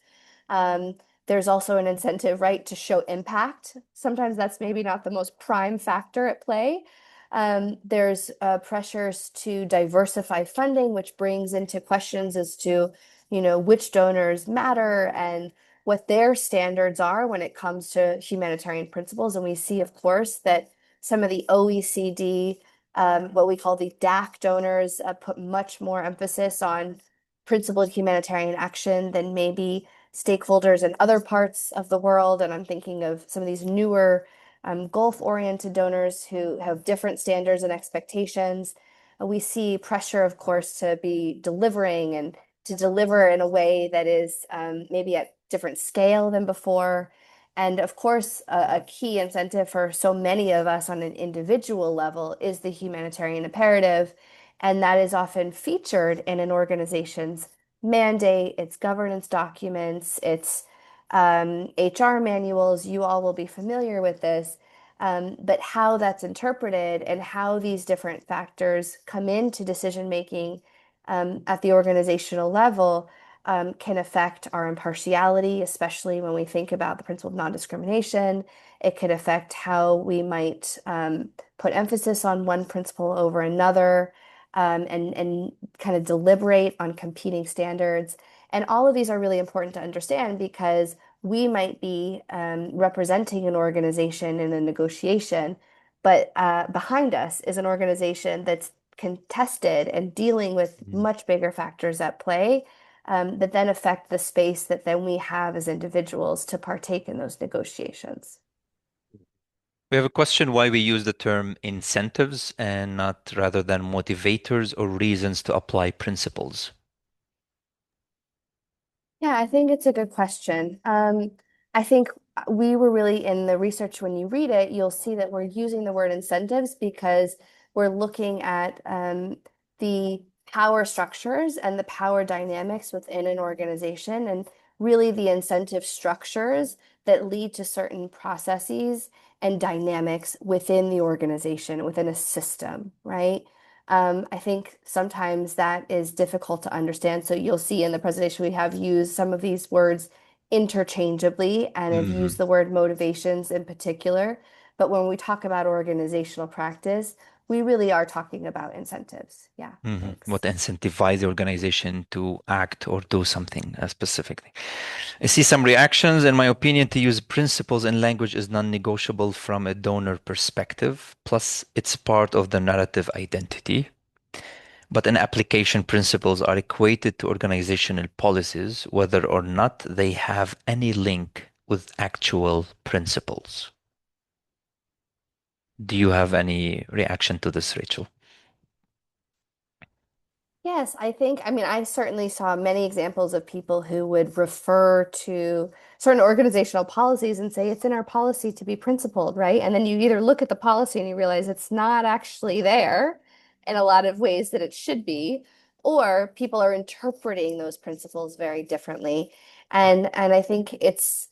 There's also an incentive, right, to show impact. Sometimes that's maybe not the most prime factor at play. There's pressures to diversify funding, which brings into questions as to, which donors matter and what their standards are when it comes to humanitarian principles. And we see, of course, that some of the OECD, what we call the DAC donors, put much more emphasis on principled humanitarian action than maybe stakeholders in other parts of the world. And I'm thinking of some of these newer Gulf-oriented donors who have different standards and expectations. We see pressure, of course, to be delivering and to deliver in a way that is maybe at different scale than before. And of course, a key incentive for so many of us on an individual level is the humanitarian imperative. And that is often featured in an organization's mandate, its governance documents, its HR manuals. You all will be familiar with this. But how that's interpreted and how these different factors come into decision making at the organizational level can affect our impartiality, especially when we think about the principle of non-discrimination. It could affect how we might put emphasis on one principle over another, and kind of deliberate on competing standards. And all of these are really important to understand because we might be representing an organization in a negotiation, but behind us is an organization that's contested and dealing with much bigger factors at play that then affect the space that then we have as individuals to partake in those negotiations. We have a question why we use the term incentives and not rather than motivators or reasons to apply principles. Yeah, I think it's a good question. I think we were really in the research, when you read it, you'll see that we're using the word incentives because we're looking at the power structures and the power dynamics within an organization and really the incentive structures that lead to certain processes and dynamics within the organization, within a system, right? I think sometimes that is difficult to understand. So you'll see in the presentation we have used some of these words interchangeably and have used the word motivations in particular. But when we talk about organizational practice, we really are talking about incentives. Yeah, thanks. What incentivize the organization to act or do something specifically. I see some reactions. In my opinion, to use principles in language is non-negotiable from a donor perspective. Plus, it's part of the narrative identity. But in application, principles are equated to organizational policies, whether or not they have any link with actual principles. Do you have any reaction to this, Rachel? Yes, I mean, I certainly saw many examples of people who would refer to certain organizational policies and say it's in our policy to be principled, right? And then you either look at the policy and you realize it's not actually there in a lot of ways that it should be, or people are interpreting those principles very differently. And I think it's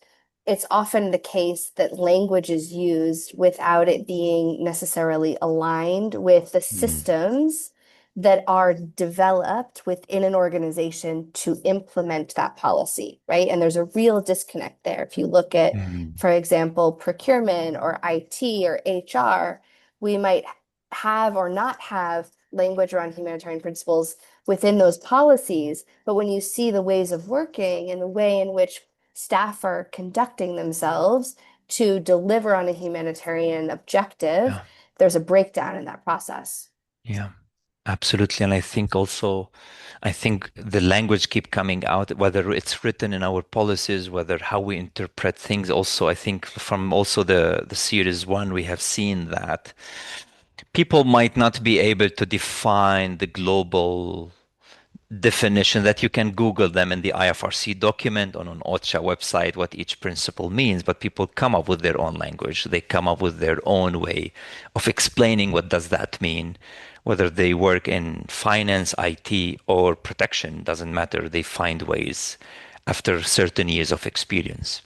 often the case that language is used without it being necessarily aligned with the systems that are developed within an organization to implement that policy, right? And there's a real disconnect there. If you look at, for example, procurement or IT or HR, we might have or not have language around humanitarian principles within those policies. But when you see the ways of working and the way in which staff are conducting themselves to deliver on a humanitarian objective, there's a breakdown in that process. Yeah. Absolutely. And I think also, I think the language keep coming out, whether it's written in our policies, whether how we interpret things. Also, I think from also the series one, we have seen that people might not be able to define the global definition that you can Google them in the IFRC document on an OCHA website, what each principle means, but people come up with their own language. They come up with their own way of explaining what does that mean. Whether they work in finance, IT, or protection, doesn't matter. They find ways after certain years of experience.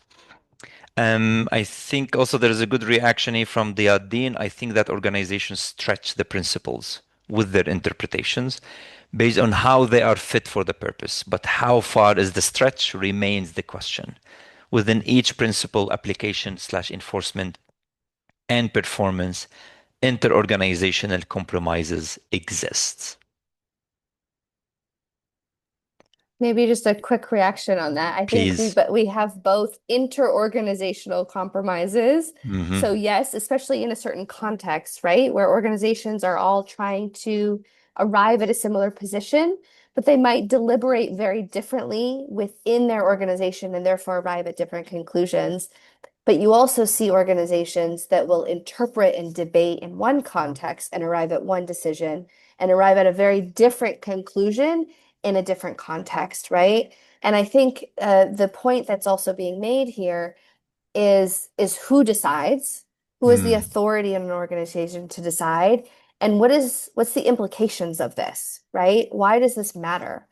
I think also there is a good reaction here from the Dean. I think that organizations stretch the principles with their interpretations based on how they are fit for the purpose. But how far is the stretch remains the question. Within each principle, application / enforcement and performance, interorganizational compromises exist. Maybe just a quick reaction on that. I think Please. we have both interorganizational compromises. So yes, especially in a certain context, right, where organizations are all trying to arrive at a similar position, but they might deliberate very differently within their organization and therefore arrive at different conclusions. But you also see organizations that will interpret and debate in one context and arrive at one decision and arrive at a very different conclusion in a different context, right? And I think the point that's also being made here is who decides, who is the authority in an organization to decide, and what's the implications of this, right? Why does this matter?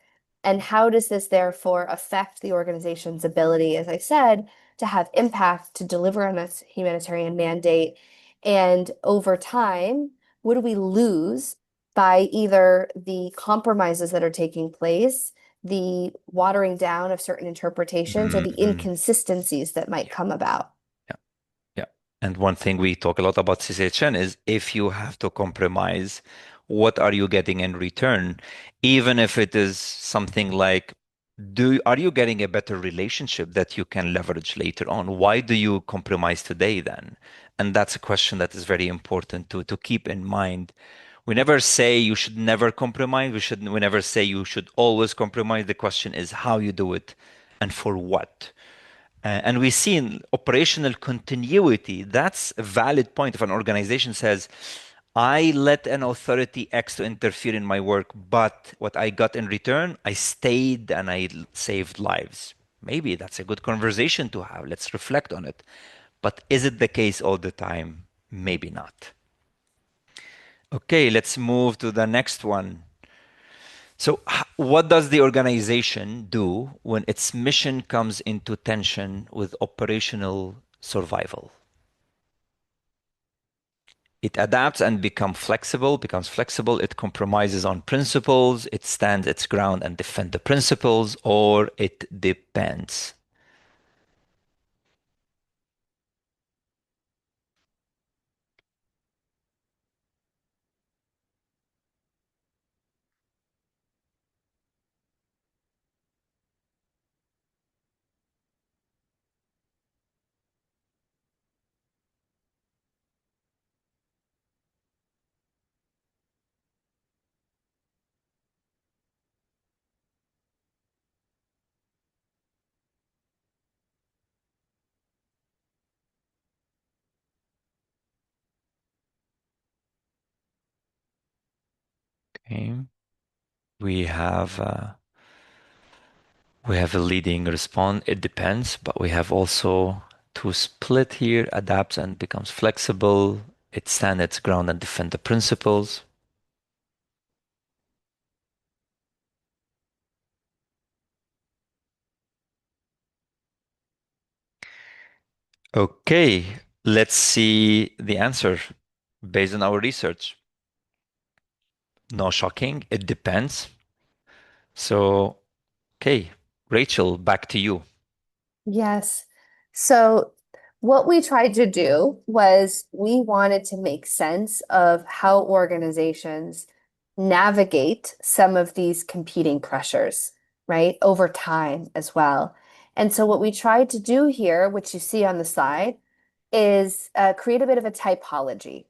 And how does this therefore affect the organization's ability, as I said, to have impact, to deliver on its humanitarian mandate? And over time, what do we lose by either the compromises that are taking place, the watering down of certain interpretations, or the inconsistencies that might come about? Yeah. Yeah. And one thing we talk a lot about CCHN is if you have to compromise, what are you getting in return? Even if it is something like, are you getting a better relationship that you can leverage later on? Why do you compromise today then? And that's a question that is very important to keep in mind. We never say you should never compromise. We never say you should always compromise. The question is how you do it and for what. And we see in operational continuity, that's a valid point. If an organization says, I let an authority X to interfere in my work, but what I got in return, I stayed and I saved lives. Maybe that's a good conversation to have. Let's reflect on it. But is it the case all the time? Maybe not. Okay, let's move to the next one. So, what does the organization do when its mission comes into tension with operational survival? It adapts and becomes flexible. It compromises on principles. It stands its ground and defends the principles, or it depends. Okay. We have uh, we have a leading response. It depends, but we have also to split here, adapts and becomes flexible. It stands its ground and defend the principles. Okay, let's see the answer based on our research. No shocking, it depends. So, okay, Rachel, back to you. Yes. So what we tried to do was we wanted to make sense of how organizations navigate some of these competing pressures, right, over time as well. And so what we tried to do here, which you see on the side, is create a bit of a typology.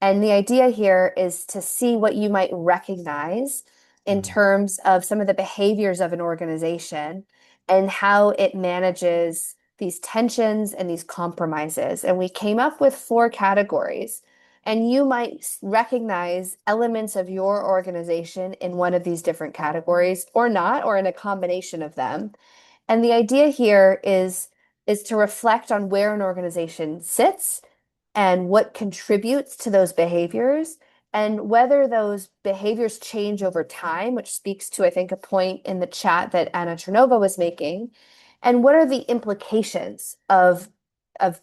And the idea here is to see what you might recognize in terms of some of the behaviors of an organization and how it manages these tensions and these compromises. And we came up with 4 categories. And you might recognize elements of your organization in one of these different categories or not, or in a combination of them. And the idea here is to reflect on where an organization sits and what contributes to those behaviors and whether those behaviors change over time, which speaks to, I think, a point in the chat that Anna Chernova was making, and what are the implications of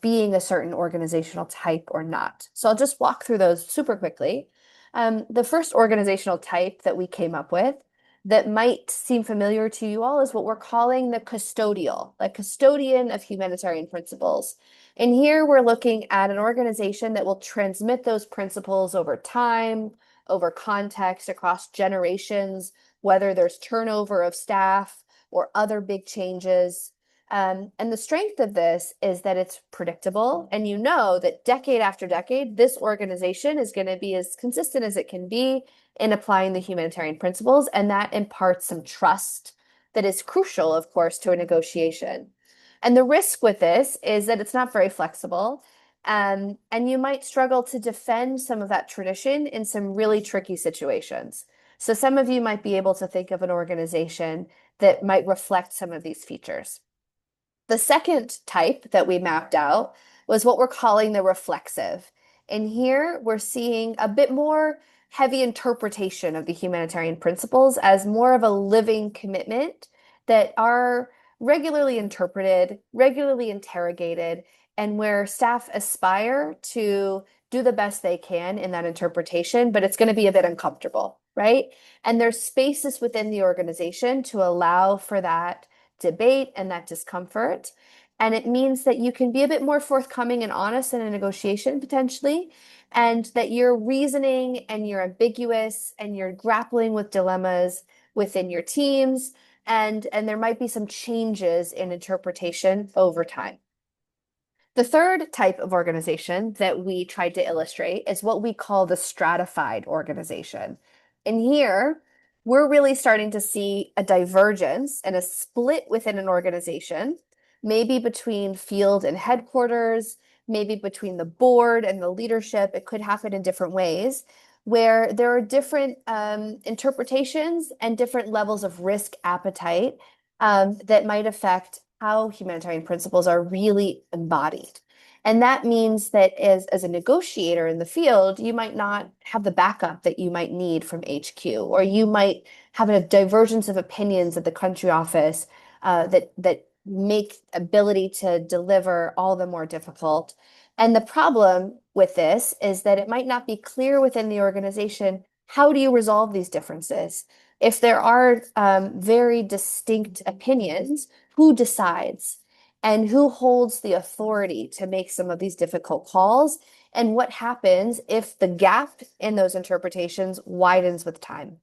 being a certain organizational type or not. So I'll just walk through those super quickly. The first organizational type that we came up with that might seem familiar to you all is what we're calling the custodial, like custodian of humanitarian principles. And here we're looking at an organization that will transmit those principles over time, over context, across generations, whether there's turnover of staff or other big changes. And the strength of this is that it's predictable. And you know that decade after decade, this organization is going to be as consistent as it can be in applying the humanitarian principles. And that imparts some trust that is crucial, of course, to a negotiation. And the risk with this is that it's not very flexible. And you might struggle to defend some of that tradition in some really tricky situations. So some of you might be able to think of an organization that might reflect some of these features. The second type that we mapped out was what we're calling the reflexive. And here we're seeing a bit more heavy interpretation of the humanitarian principles as more of a living commitment that are regularly interpreted, regularly interrogated, and where staff aspire to do the best they can in that interpretation, but it's going to be a bit uncomfortable, right? And there's spaces within the organization to allow for that debate and that discomfort. And it means that you can be a bit more forthcoming and honest in a negotiation potentially, and that you're reasoning and you're ambiguous and you're grappling with dilemmas within your teams, and there might be some changes in interpretation over time. The third type of organization that we tried to illustrate is what we call the stratified organization. And here, we're really starting to see a divergence and a split within an organization, maybe between field and headquarters, maybe between the board and the leadership. It could happen in different ways, where there are different interpretations and different levels of risk appetite that might affect how humanitarian principles are really embodied. And that means that as a negotiator in the field, you might not have the backup that you might need from HQ, or you might have a divergence of opinions at the country office that make ability to deliver all the more difficult. And the problem with this is that it might not be clear within the organization, how do you resolve these differences? If there are very distinct opinions, who decides and who holds the authority to make some of these difficult calls? And what happens if the gap in those interpretations widens with time?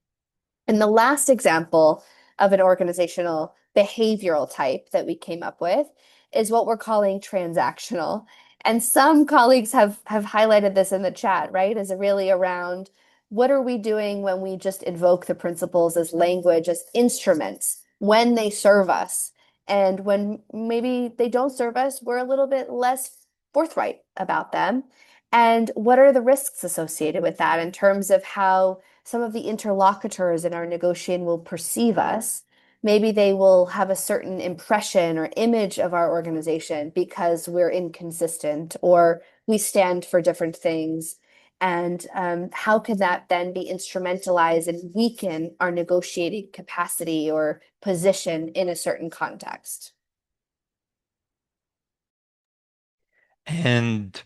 And the last example of an organizational behavioral type that we came up with is what we're calling transactional. And some colleagues have highlighted this in the chat, right? Is it really around what are we doing when we just invoke the principles as language, as instruments, when they serve us? And when maybe they don't serve us, we're a little bit less forthright about them. And what are the risks associated with that in terms of how some of the interlocutors in our negotiation will perceive us? Maybe they will have a certain impression or image of our organization because we're inconsistent or we stand for different things. And how can that then be instrumentalized and weaken our negotiating capacity or position in a certain context? And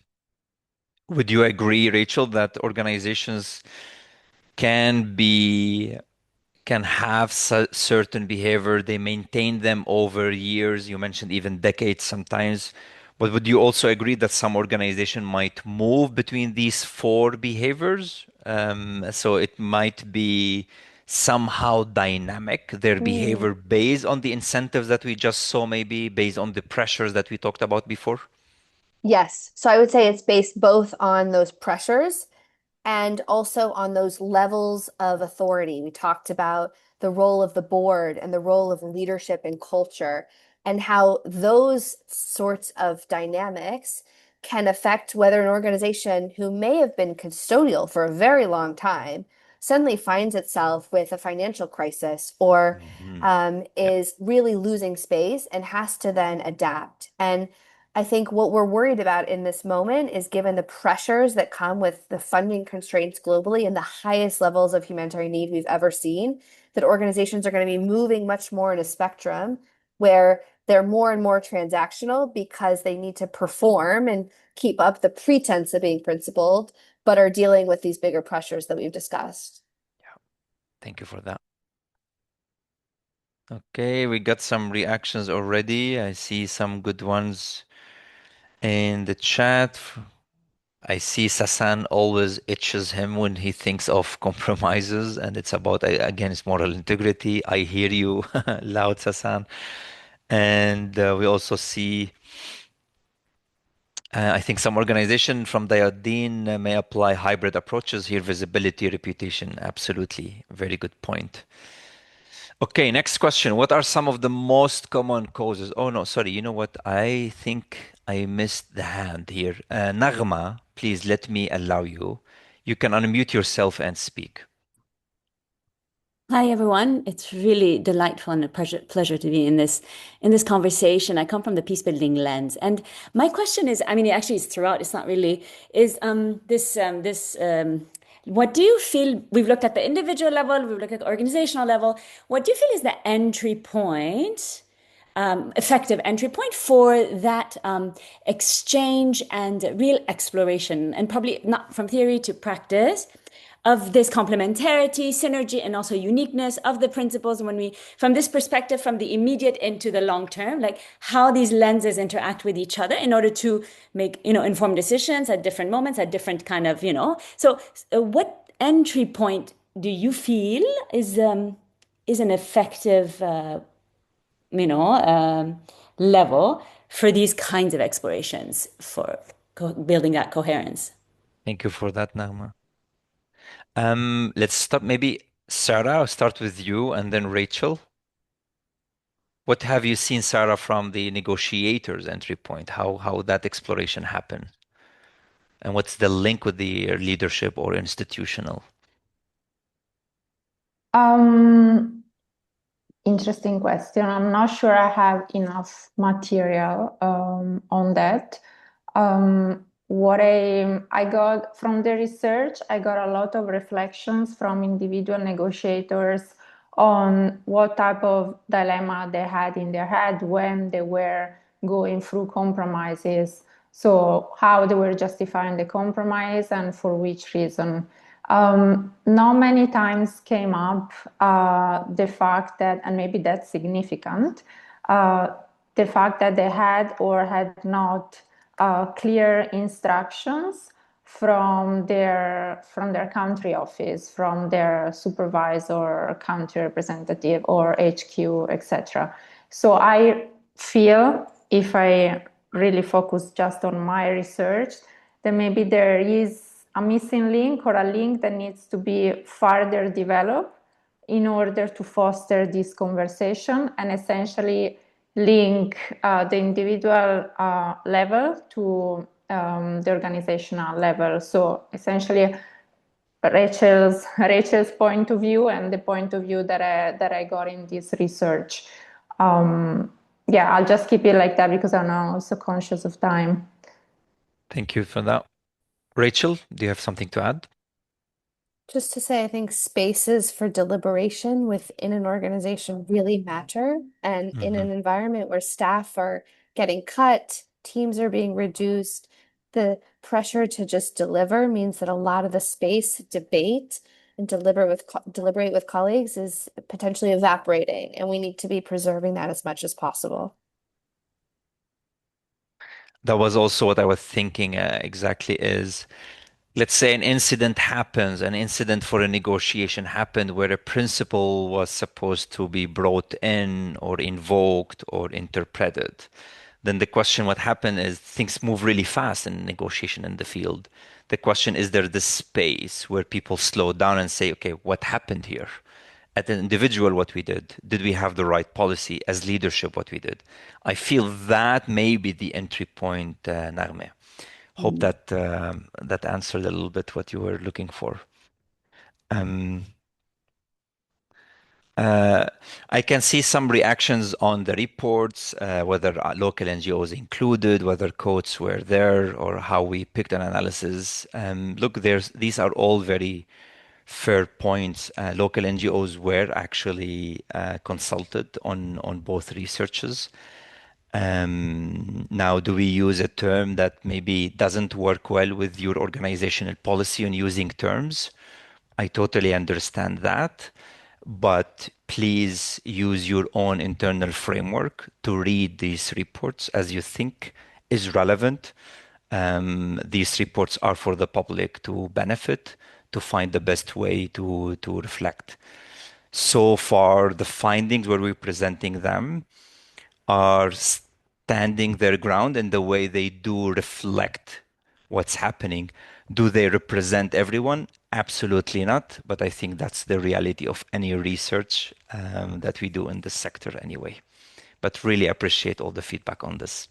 would you agree, Rachel, that organizations can be can have certain behavior, they maintain them over years, you mentioned even decades sometimes, but would you also agree that some organization might move between these four behaviors? So it might be somehow dynamic, their behavior based on the incentives that we just saw, maybe based on the pressures that we talked about before? Yes. So I would say it's based both on those pressures and also on those levels of authority. We talked about the role of the board and the role of leadership and culture, and how those sorts of dynamics can affect whether an organization who may have been custodial for a very long time suddenly finds itself with a financial crisis or Yeah. is really losing space and has to then adapt. And I think what we're worried about in this moment is, given the pressures that come with the funding constraints globally and the highest levels of humanitarian need we've ever seen, that organizations are going to be moving much more in a spectrum where they're more and more transactional because they need to perform and keep up the pretense of being principled, but are dealing with these bigger pressures that we've discussed. Yeah. Thank you for that. Okay, we got some reactions already. I see some good ones in the chat. I see Sasan always itches him when he thinks of compromises, and it's about against moral integrity. I hear you loud, Sasan. And we also see, I think some organization from Dayadeen may apply hybrid approaches here, visibility, reputation. Absolutely. Very good point. Okay, next question. What are some of the most common causes? Oh, no, sorry. You know what? I think I missed the hand here. Naghma, please let me allow you. You can unmute yourself and speak. Hi everyone. It's really delightful and a pleasure to be in this conversation. I come from the peace building lens, and my question is, I mean, it actually is throughout. It's not really is this What do you feel? We've looked at the individual level, we've looked at the organizational level. What do you feel is the entry point, effective entry point for that exchange and real exploration, and probably not from theory to practice, of this complementarity, synergy, and also uniqueness of the principles when we, from this perspective, from the immediate into the long term, like how these lenses interact with each other in order to make, informed decisions at different moments, at different kind of, So, what entry point do you feel is an effective, level for these kinds of explorations for building that coherence? Thank you for that, Naama. Let's start. Maybe Sarah, I'll start with you and then Rachel. What have you seen, Sarah, from the negotiators' entry point? How that exploration happened? And what's the link with the leadership or institutional? Interesting question. I'm not sure I have enough material on that. What I got from the research, I got a lot of reflections from individual negotiators on what type of dilemma they had in their head when they were going through compromises. So how they were justifying the compromise and for which reason. Not many times came up the fact that, and maybe that's significant, the fact that they had or had not clear instructions from their country office, from their supervisor, country representative, or HQ, etc. So I feel, if I really focus just on my research, that maybe there is a missing link or a link that needs to be further developed in order to foster this conversation and essentially link the individual level to the organizational level. So essentially, Rachel's point of view and the point of view that I got in this research. Yeah, I'll just keep it like that because I'm also conscious of time. Thank you for that. Rachel, do you have something to add? Just to say, I think spaces for deliberation within an organization really matter. And in an environment where staff are getting cut, teams are being reduced, the pressure to just deliver means that a lot of the space, debate, and deliberate with colleagues is potentially evaporating. And we need to be preserving that as much as possible. That was also what I was thinking exactly is, let's say an incident happens, an incident for a negotiation happened where a principle was supposed to be brought in or invoked or interpreted. Then the question, what happened is things move really fast in negotiation in the field. The question, is there this space where people slow down and say, okay, what happened here? At an individual, what we did we have the right policy? As leadership, what we did? I feel that may be the entry point, Naghmeh. Hope that that answered a little bit what you were looking for. I can see some reactions on the reports, whether local NGOs included, whether quotes were there, or how we picked an analysis. Look, these are all very fair points. Local NGOs were actually consulted on both researches. Now, do we use a term that maybe doesn't work well with your organizational policy on using terms? I totally understand that, but please use your own internal framework to read these reports as you think is relevant. These reports are for the public to benefit, to find the best way to reflect. So far, the findings where we're presenting them are standing their ground in the way they do reflect what's happening. Do they represent everyone? Absolutely not. But I think that's the reality of any research that we do in this sector anyway. But really appreciate all the feedback on this.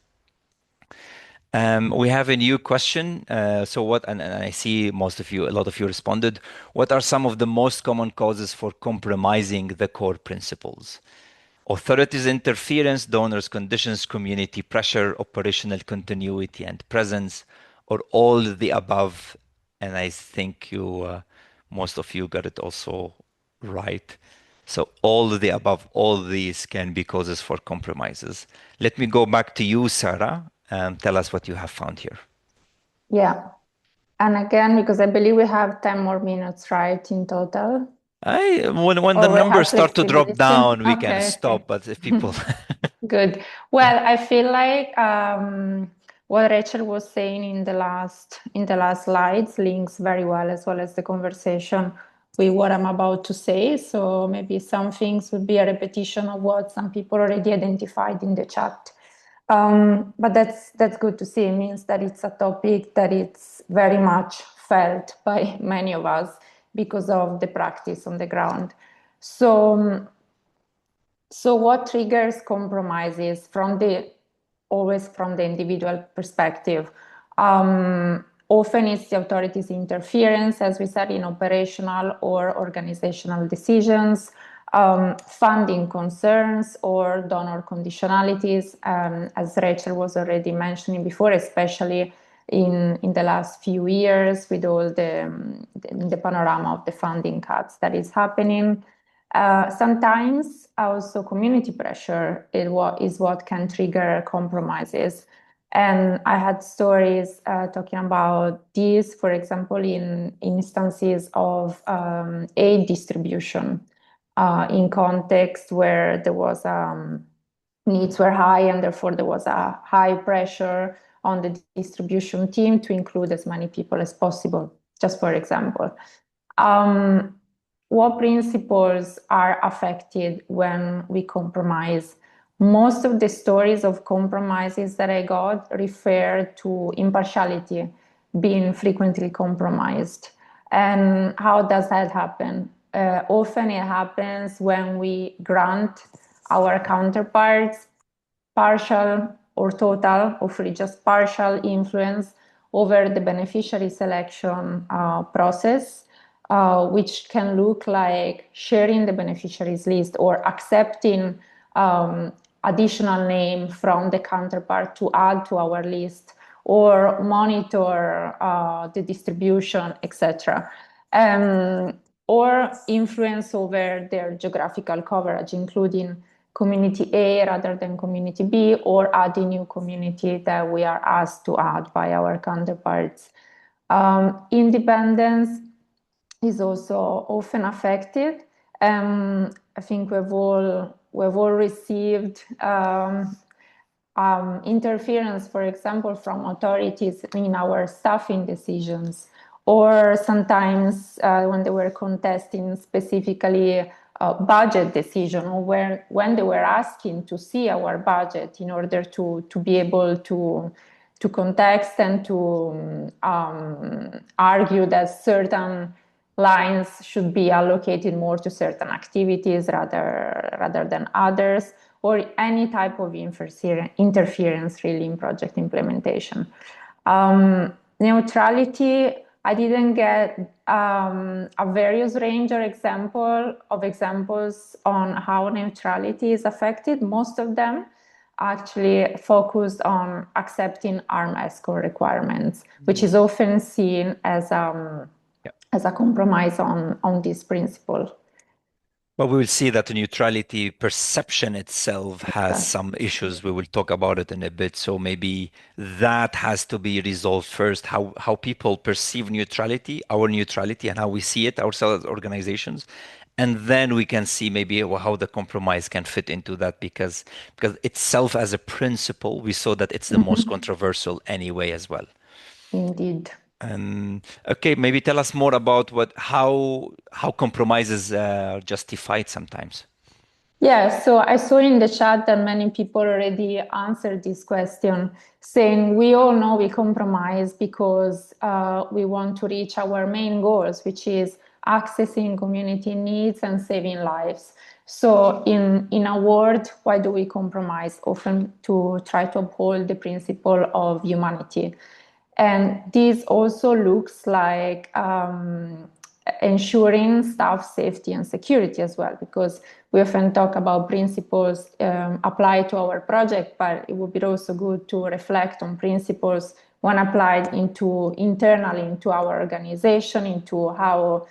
We have a new question. So what, and I see a lot of you responded. What are some of the most common causes for compromising the core principles? Authorities' interference, donors' conditions, community pressure, operational continuity and presence, or all the above. And I think Most of you got it also right. So all of the above, all these can be causes for compromises. Let me go back to you, Sarah, and tell us what you have found here. Yeah. And again, because I believe we have 10 more minutes, right, in total. When the Or we have numbers start to drop flexibility. down, we can Okay, stop. But if people Good. Well, I feel like what Rachel was saying in the last slides links very well, as well as the conversation with what I'm about to say. So maybe some things would be a repetition of what some people already identified in the chat. But that's good to see. It means that it's a topic that it's very much felt by many of us because of the practice on the ground. So what triggers compromises always from the individual perspective? Often it's the authorities' interference, as we said, in operational or organizational decisions, funding concerns or donor conditionalities, as Rachel was already mentioning before, especially in the last few years with all the panorama of the funding cuts that is happening. Sometimes also community pressure is what can trigger compromises. And I had stories talking about this, for example, in instances of aid distribution in context where there was needs were high and therefore there was a high pressure on the distribution team to include as many people as possible, just for example. What principles are affected when we compromise? Most of the stories of compromises that I got refer to impartiality being frequently compromised. And how does that happen? Often it happens when we grant our counterparts partial or total, hopefully just partial influence over the beneficiary selection process, which can look like sharing the beneficiaries list or accepting additional name from the counterpart to add to our list or monitor the distribution, etc. Or influence over their geographical coverage, including community A rather than community B, or adding new community that we are asked to add by our counterparts. Independence is also often affected. I think we've all received interference, for example, from authorities in our staffing decisions, or sometimes when they were contesting specifically budget decision, or when they were asking to see our budget in order to be able to context and to argue that certain lines should be allocated more to certain activities rather than others, or any type of interference really in project implementation. Neutrality, I didn't get a various range or examples on how neutrality is affected. Most of them actually focused on accepting arm escort requirements, which is often seen as a compromise on this principle. But we will see that the neutrality perception itself has some issues. We will talk about it in a bit. So maybe that has to be resolved first, how people perceive neutrality, our neutrality, and how we see it ourselves as organizations. And then we can see maybe how the compromise can fit into that, because itself as a principle, we saw that it's the most controversial anyway as well. Indeed. Okay, maybe tell us more about how compromises are justified sometimes. Yeah, so I saw in the chat that many people already answered this question, saying we all know we compromise because we want to reach our main goals, which is accessing community needs and saving lives. So in a word, why do we compromise? Often to try to uphold the principle of humanity. And this also looks like ensuring staff safety and security as well, because we often talk about principles applied to our project, but it would be also good to reflect on principles when applied internally into our organization, into how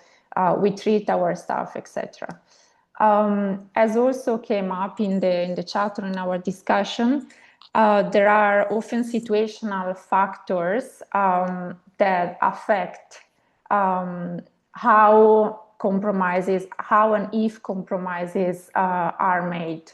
we treat our staff, etc. As also came up in the chat or in our discussion, there are often situational factors that affect how and if compromises are made,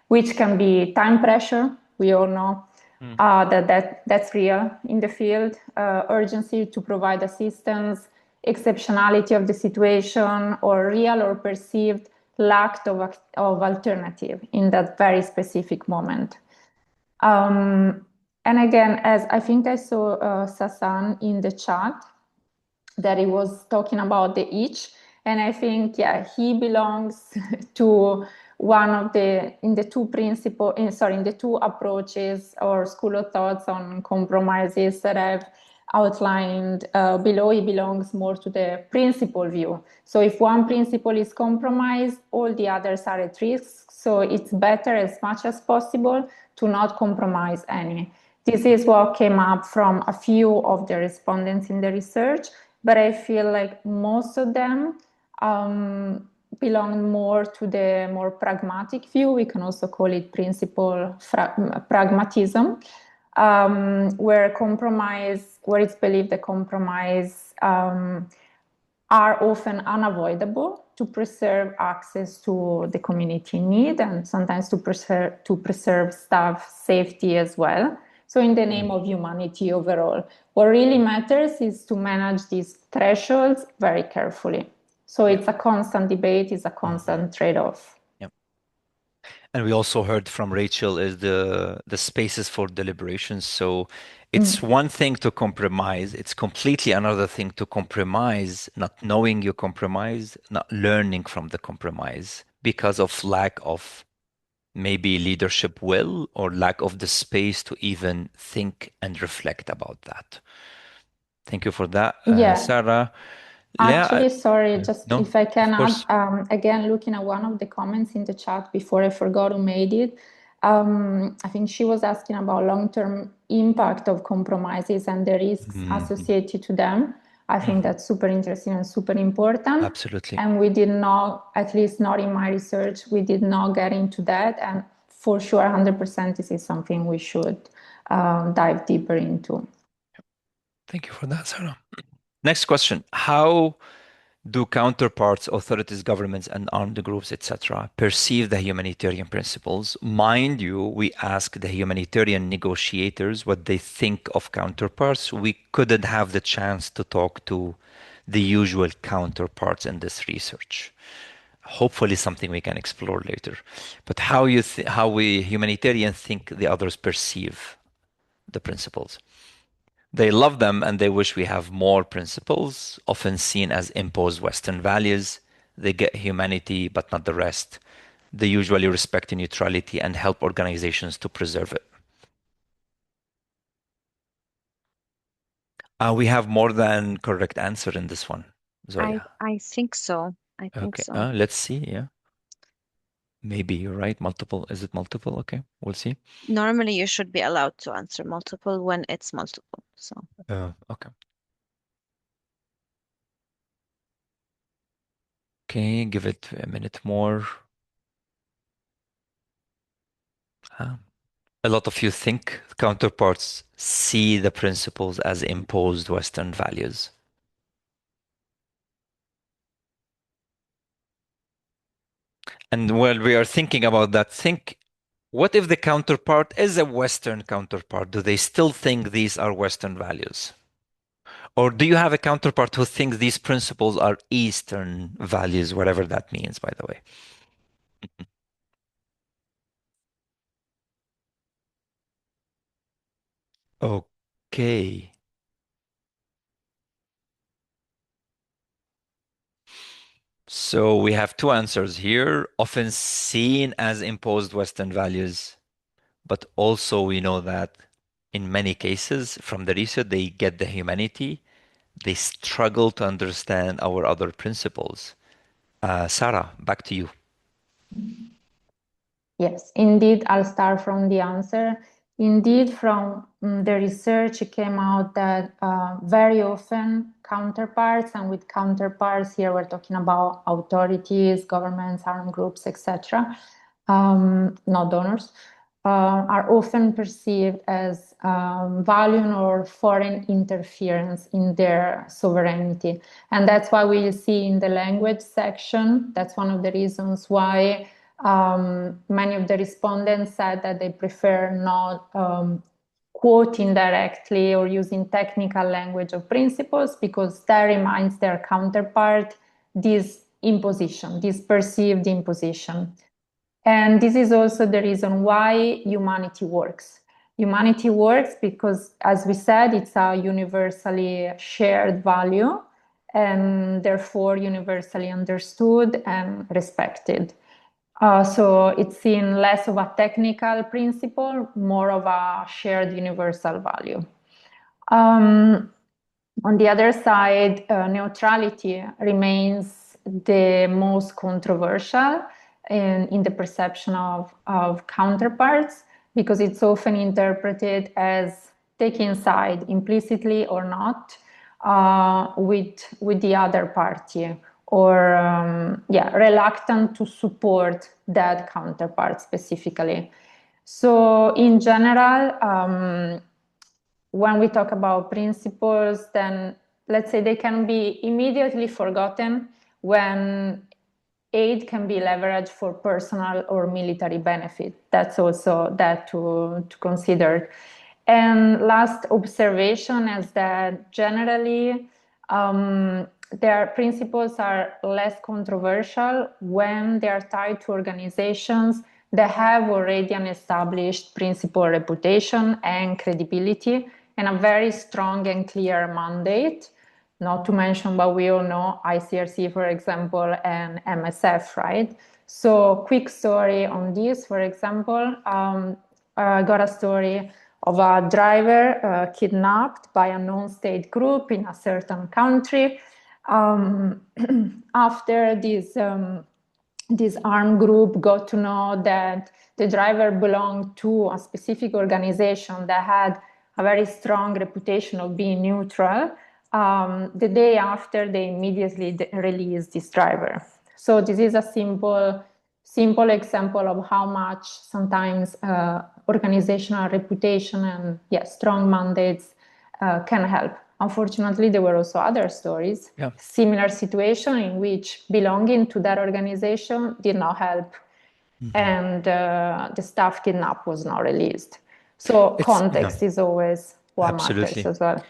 which can be time pressure. We all know that's real in the field, urgency to provide assistance, exceptionality of the situation, or real or perceived lack of alternative in that very specific moment. And again, as I think I saw Sasan in the chat, that he was talking about the each, and I think, yeah, he belongs to one of in the two approaches or school of thoughts on compromises that I've outlined below. He belongs more to the principle view. So if one principle is compromised, all the others are at risk. So it's better as much as possible to not compromise any. This is what came up from a few of the respondents in the research, but I feel like most of them belong more to the more pragmatic view. We can also call it principle pragmatism, where it's believed the compromise are often unavoidable to preserve access to the community need and sometimes to preserve staff safety as well. So in the name of humanity overall, what really matters is to manage these thresholds very carefully. So it's a constant debate, it's a constant trade-off. And we also heard from Rachel is the spaces for deliberations. So it's one thing to compromise. It's completely another thing to compromise, not knowing you compromise, not learning from the compromise because of lack of maybe leadership will or lack of the space to even think and reflect about that. Thank you for that, Sarah. Actually, sorry, just no, if I can of course. add, again, looking at one of the comments in the chat before I forgot who made it, I think she was asking about long-term impact of compromises and the risks associated to them. I think that's super interesting and super important. Absolutely. And we did not, at least not in my research, we did not get into that. And for sure, 100% this is something we should dive deeper into. Thank you for that, Sarah. Next question. How do counterparts, authorities, governments, and armed groups, etc., perceive the humanitarian principles? Mind you, we ask the humanitarian negotiators what they think of counterparts. We couldn't have the chance to talk to the usual counterparts in this research. Hopefully, something we can explore later. But how we humanitarians think the others perceive the principles? They love them and they wish we have more principles, often seen as imposed Western values. They get humanity, but not the rest. They usually respect neutrality and help organizations to preserve it. We have more than correct answer in this one, Zoya. I think so. I think Okay, so. let's see. Yeah. Maybe you're right. Multiple. Is it multiple? Okay, we'll see. Normally, you should be allowed to answer multiple when it's multiple. So, okay. Okay, give it a minute more. A lot of you think counterparts see the principles as imposed Western values. And while we are thinking about that, think, what if the counterpart is a Western counterpart? Do they still think these are Western values? Or do you have a counterpart who thinks these principles are Eastern values, whatever that means, by the way? Okay. So we have two answers here, often seen as imposed Western values, but also we know that in many cases from the research, they get the humanity. They struggle to understand our other principles. Sarah, back to you. Yes, indeed, I'll start from the answer. Indeed, from the research, it came out that very often counterparts, and with counterparts here we're talking about authorities, governments, armed groups, etc., not donors, are often perceived as violent or foreign interference in their sovereignty. And that's why we see in the language section, that's one of the reasons why many of the respondents said that they prefer not quoting directly or using technical language of principles, because that reminds their counterpart this imposition, this perceived imposition. And this is also the reason why humanity works. Humanity works because, as we said, it's a universally shared value and therefore universally understood and respected. So it's seen less of a technical principle, more of a shared universal value. On the other side, neutrality remains the most controversial in the perception of counterparts, because it's often interpreted as taking side implicitly or not with the other party, or reluctant to support that counterpart specifically. So in general, when we talk about principles, then let's say they can be immediately forgotten when aid can be leveraged for personal or military benefit. That's also that to consider. And last observation is that generally their principles are less controversial when they are tied to organizations that have already an established principal reputation and credibility and a very strong and clear mandate. Not to mention, but we all know ICRC, for example, and MSF, right? So quick story on this, for example, I got a story of a driver kidnapped by a non-state group in a certain country. After this armed group got to know that the driver belonged to a specific organization that had a very strong reputation of being neutral, the day after they immediately released this driver. So this is a simple example of how much sometimes organizational reputation and strong mandates can help. Unfortunately, there were also other stories, similar situation in which belonging to that organization did not help, and the staff kidnapped was not released. So context is always what matters as well.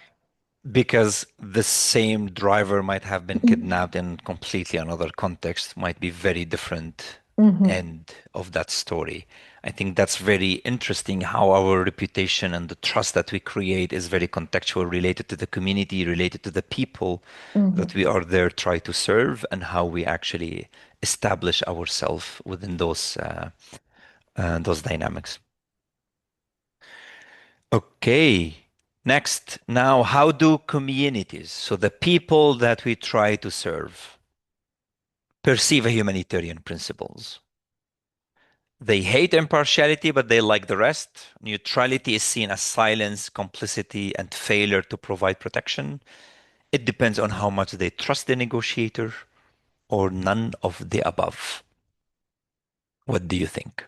Because the same driver might have been kidnapped in completely another context, might be very different end of that story. I think that's very interesting how our reputation and the trust that we create is very contextual, related to the community, related to the people that we are there try to serve, and how we actually establish ourselves within those dynamics. Okay. Next, now, how do communities, so the people that we try to serve, perceive humanitarian principles? They hate impartiality, but they like the rest. Neutrality is seen as silence, complicity, and failure to provide protection. It depends on how much they trust the negotiator, or none of the above. What do you think?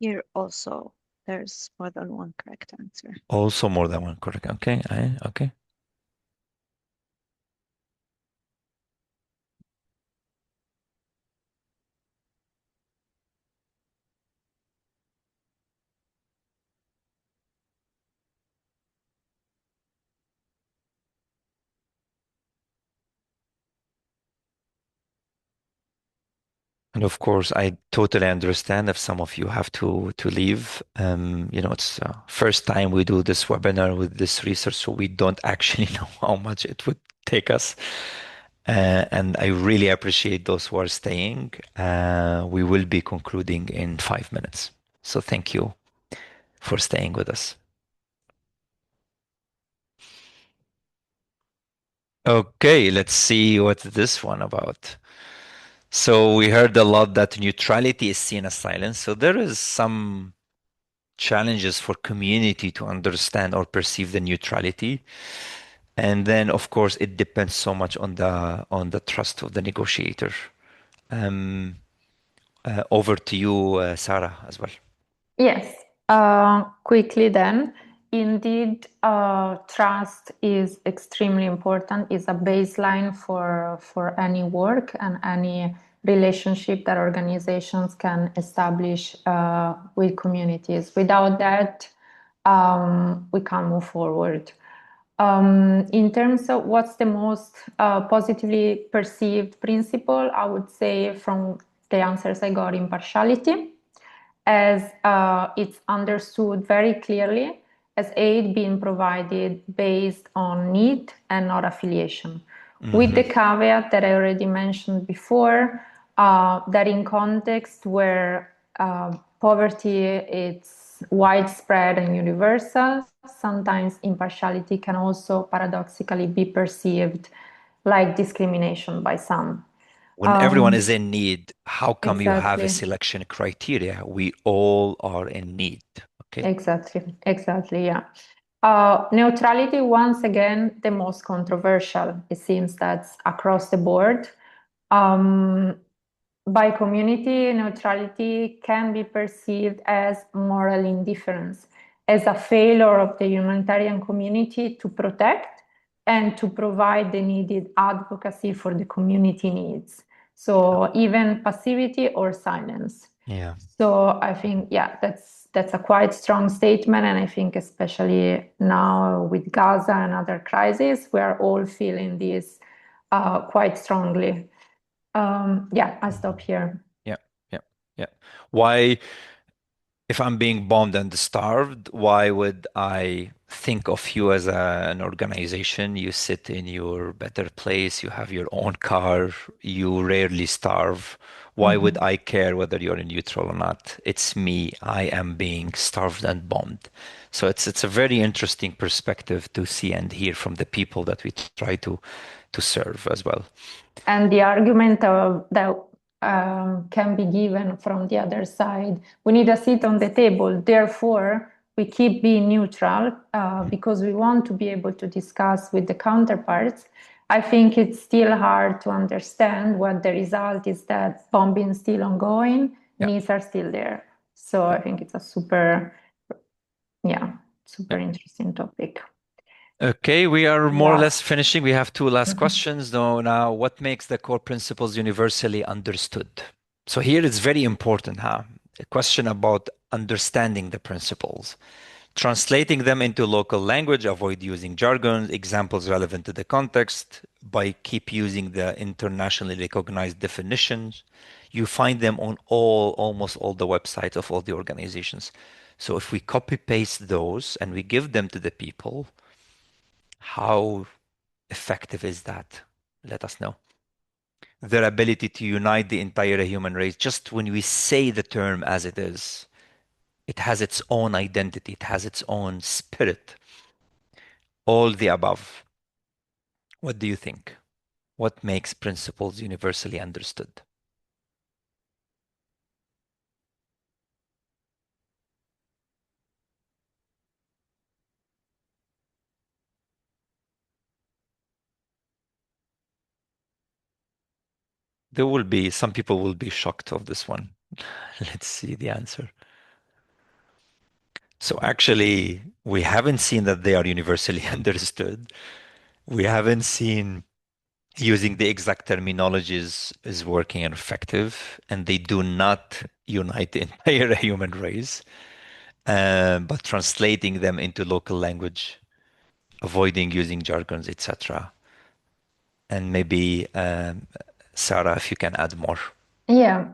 Here also, there's more than one correct answer. Also more than one correct. Okay. Okay. And of course, I totally understand if some of you have to leave. It's first time we do this webinar with this research, so we don't actually know how much it would take us. And I really appreciate those who are staying. We will be concluding in 5 minutes. So thank you for staying with us. Okay, let's see what this one about. So we heard a lot that neutrality is seen as silence. So there is some challenges for community to understand or perceive the neutrality. And then, of course, it depends so much on the trust of the negotiator. Um, Over to you, Sarah, as well. Yes, quickly then. Indeed, trust is extremely important, is a baseline for any work and any relationship that organizations can establish with communities. Without that, we can't move forward. In terms of what's the most positively perceived principle, I would say from the answers I got, impartiality, as it's understood very clearly as aid being provided based on need and not affiliation. With the caveat that I already mentioned before, that in context where poverty is widespread and universal, sometimes impartiality can also paradoxically be perceived like discrimination by some. When everyone is in need, how come you have a Exactly. selection criteria? We all are in need. Okay. Exactly, yeah. Neutrality, once again, the most controversial. It seems that's across the board. By community, neutrality can be perceived as moral indifference, as a failure of the humanitarian community to protect and to provide the needed advocacy for the community needs. So even passivity or silence. Yeah. So I think, yeah, that's a quite strong statement, and I think especially now with Gaza and other crises, we are all feeling this quite strongly. Yeah, I'll stop here. Yeah. Yeah. Yeah. Why, if I'm being bombed and starved, why would I think of you as an organization? You sit in your better place, you have your own car, you rarely starve. Why would I care whether you're neutral or not? It's me. I am being starved and bombed. So it's a very interesting perspective to see and hear from the people that we try to serve as well. And the argument that can be given from the other side, we need a seat on the table. Therefore, we keep being neutral because we want to be able to discuss with the counterparts. I think it's still hard to understand what the result is, that bombing is still ongoing, Yeah. needs are still there. So I think it's a super interesting topic. Okay, we are more or less Last. finishing. We have two last questions. Now, what makes the core principles universally understood? So here it's very important, huh? A question about understanding the principles, translating them into local language, avoid using jargon, examples relevant to the context, by keep using the internationally recognized definitions. You find them on almost all the websites of all the organizations. So if we copy paste those and we give them to the people, how effective is that? Let us know. Their ability to unite the entire human race. Just when we say the term as it is, it has its own identity, it has its own spirit. All the above. What do you think? What makes principles universally understood? There will be some people will be shocked of this one. Let's see the answer. So actually, we haven't seen that they are universally understood. We haven't seen using the exact terminologies is working and effective, and they do not unite the entire human race, but translating them into local language, avoiding using jargons, etc. And maybe Sarah, if you can add more. Yeah.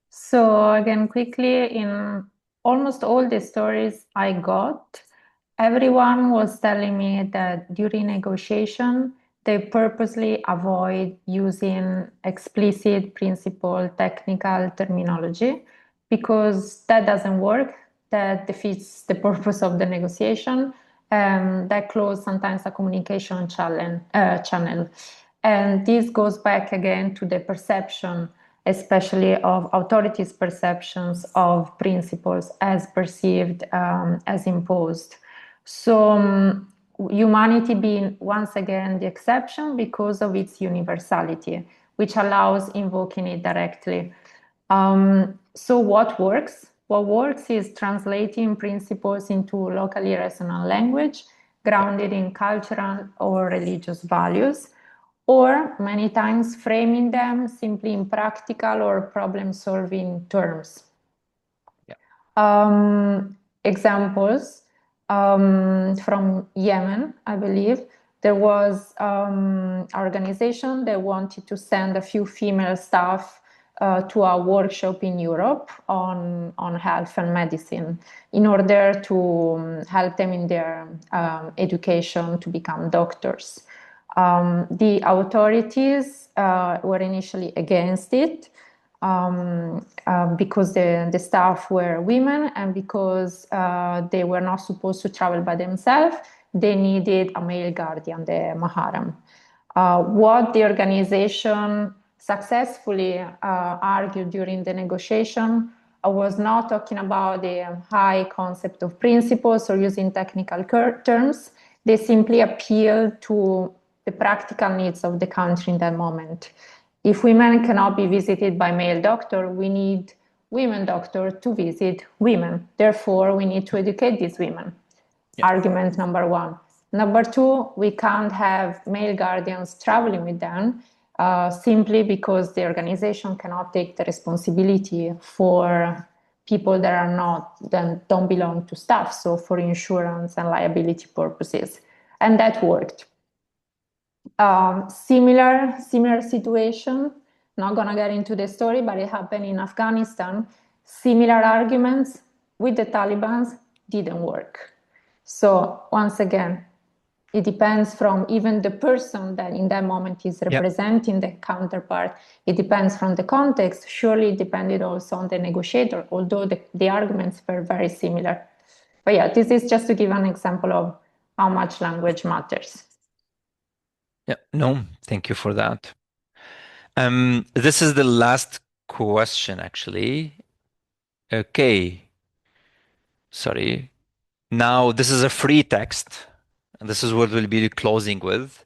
So again, quickly, in almost all the stories I got, everyone was telling me that during negotiation, they purposely avoid using explicit principle technical terminology because that doesn't work. That defeats the purpose of the negotiation. that close sometimes a communication channel. And this goes back again to the perception, especially of authorities' perceptions of principles as perceived, as imposed. So humanity being once again the exception because of its universality, which allows invoking it directly. So what works? What works is translating principles into locally resonant language, grounded in cultural or religious values, or many times framing them simply in practical or problem-solving terms. Examples from Yemen, I believe. There was an organization that wanted to send a few female staff to a workshop in Europe on health and medicine in order to help them in their education to become doctors. The authorities were initially against it because the staff were women and because they were not supposed to travel by themselves. They needed a male guardian, the maharam. What the organization successfully argued during the negotiation was not talking about the high concept of principles or using technical terms. They simply appealed to the practical needs of the country in that moment. If women cannot be visited by male doctor, we need women doctor to visit women. Therefore, we need to educate these women. Argument number one. Number two, we can't have male guardians traveling with them simply because the organization cannot take the responsibility for people that don't belong to staff, so for insurance and liability purposes. And that worked. Similar situation, not gonna get into the story, but it happened in Afghanistan. Similar arguments with the Taliban didn't work. So once again, it depends from even the person that in that moment is representing the counterpart. It depends from the context. Surely it depended also on the negotiator, although the arguments were very similar. But yeah, this is just to give an example of how much language matters. Yeah, no, thank you for that. This is the last question, actually. Okay. Sorry. Now, this is a free text, and this is what we'll be closing with.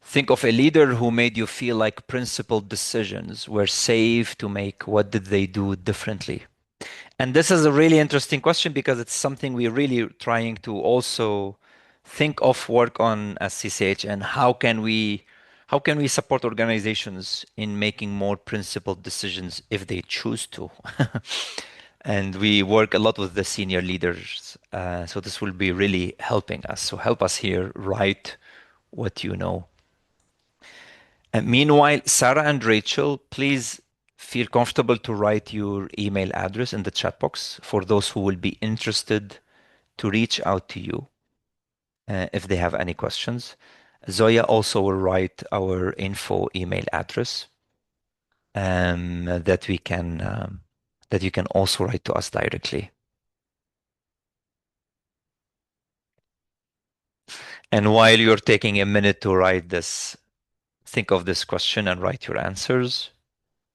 Think of a leader who made you feel like principled decisions were safe to make. What did they do differently? And this is a really interesting question because it's something we're really trying to also think of, work on as CCH, and how can we support organizations in making more principled decisions if they choose to? And we work a lot with the senior leaders, so this will be really helping us. So help us here, write what you know. And meanwhile, Sarah and Rachel, please feel comfortable to write your email address in the chat box for those who will be interested to reach out to you if they have any questions. Zoya also will write our info email address that you can also write to us directly. And while you're taking a minute to write this, think of this question and write your answers.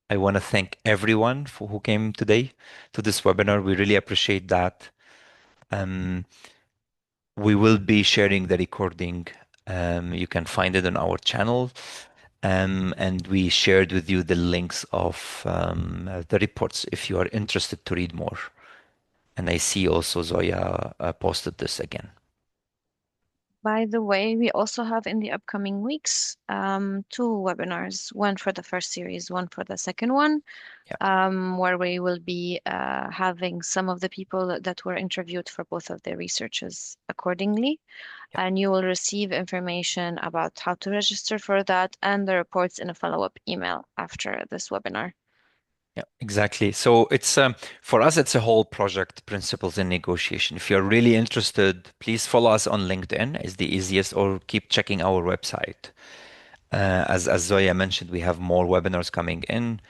I want to thank everyone who came today to this webinar. We really appreciate that. We will be sharing the recording. You can find it on our channel. And we shared with you the links of the reports if you are interested to read more. And I see also Zoya posted this again. By the way, we also have in the upcoming weeks two webinars, one for the first series, one for the second one, where we will be having some of the people that were interviewed for both of their researches accordingly. And you will receive information about how to register for that and the reports in a follow-up email after this webinar. Yeah, exactly. So it's for us, it's a whole project, principles in negotiation. If you're really interested, please follow us on LinkedIn. It's the easiest, or keep checking our website. As Zoya mentioned, we have more webinars coming in.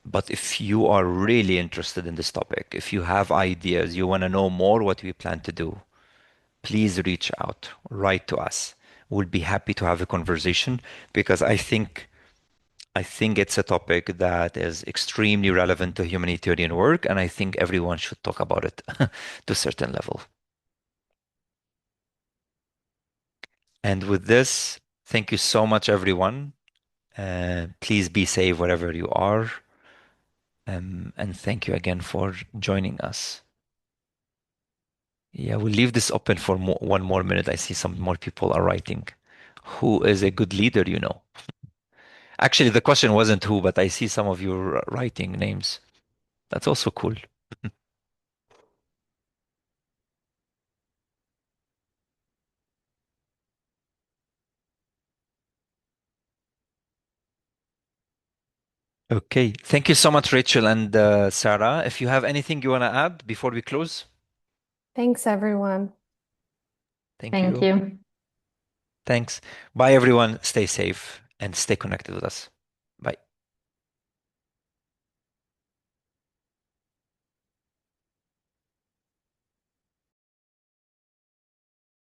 But if you are really interested in this topic, if you have ideas, you want to know more what we plan to do, please reach out, write to us. We'll be happy to have a conversation because I think it's a topic that is extremely relevant to humanitarian work, and I think everyone should talk about it to a certain level. And with this, thank you so much, everyone. Please be safe wherever you are. And thank you again for joining us. Yeah, we'll leave this open for one more minute. I see some more people are writing. Who is a good leader, you know? Actually, the question wasn't who, but I see some of you writing names. That's also cool. Okay. Thank you so much, Rachel and Sarah. If you have anything you want to add before we close, Thanks, everyone. thank Thank you. you. Thanks. Bye, everyone. Stay safe and stay connected with us. Bye.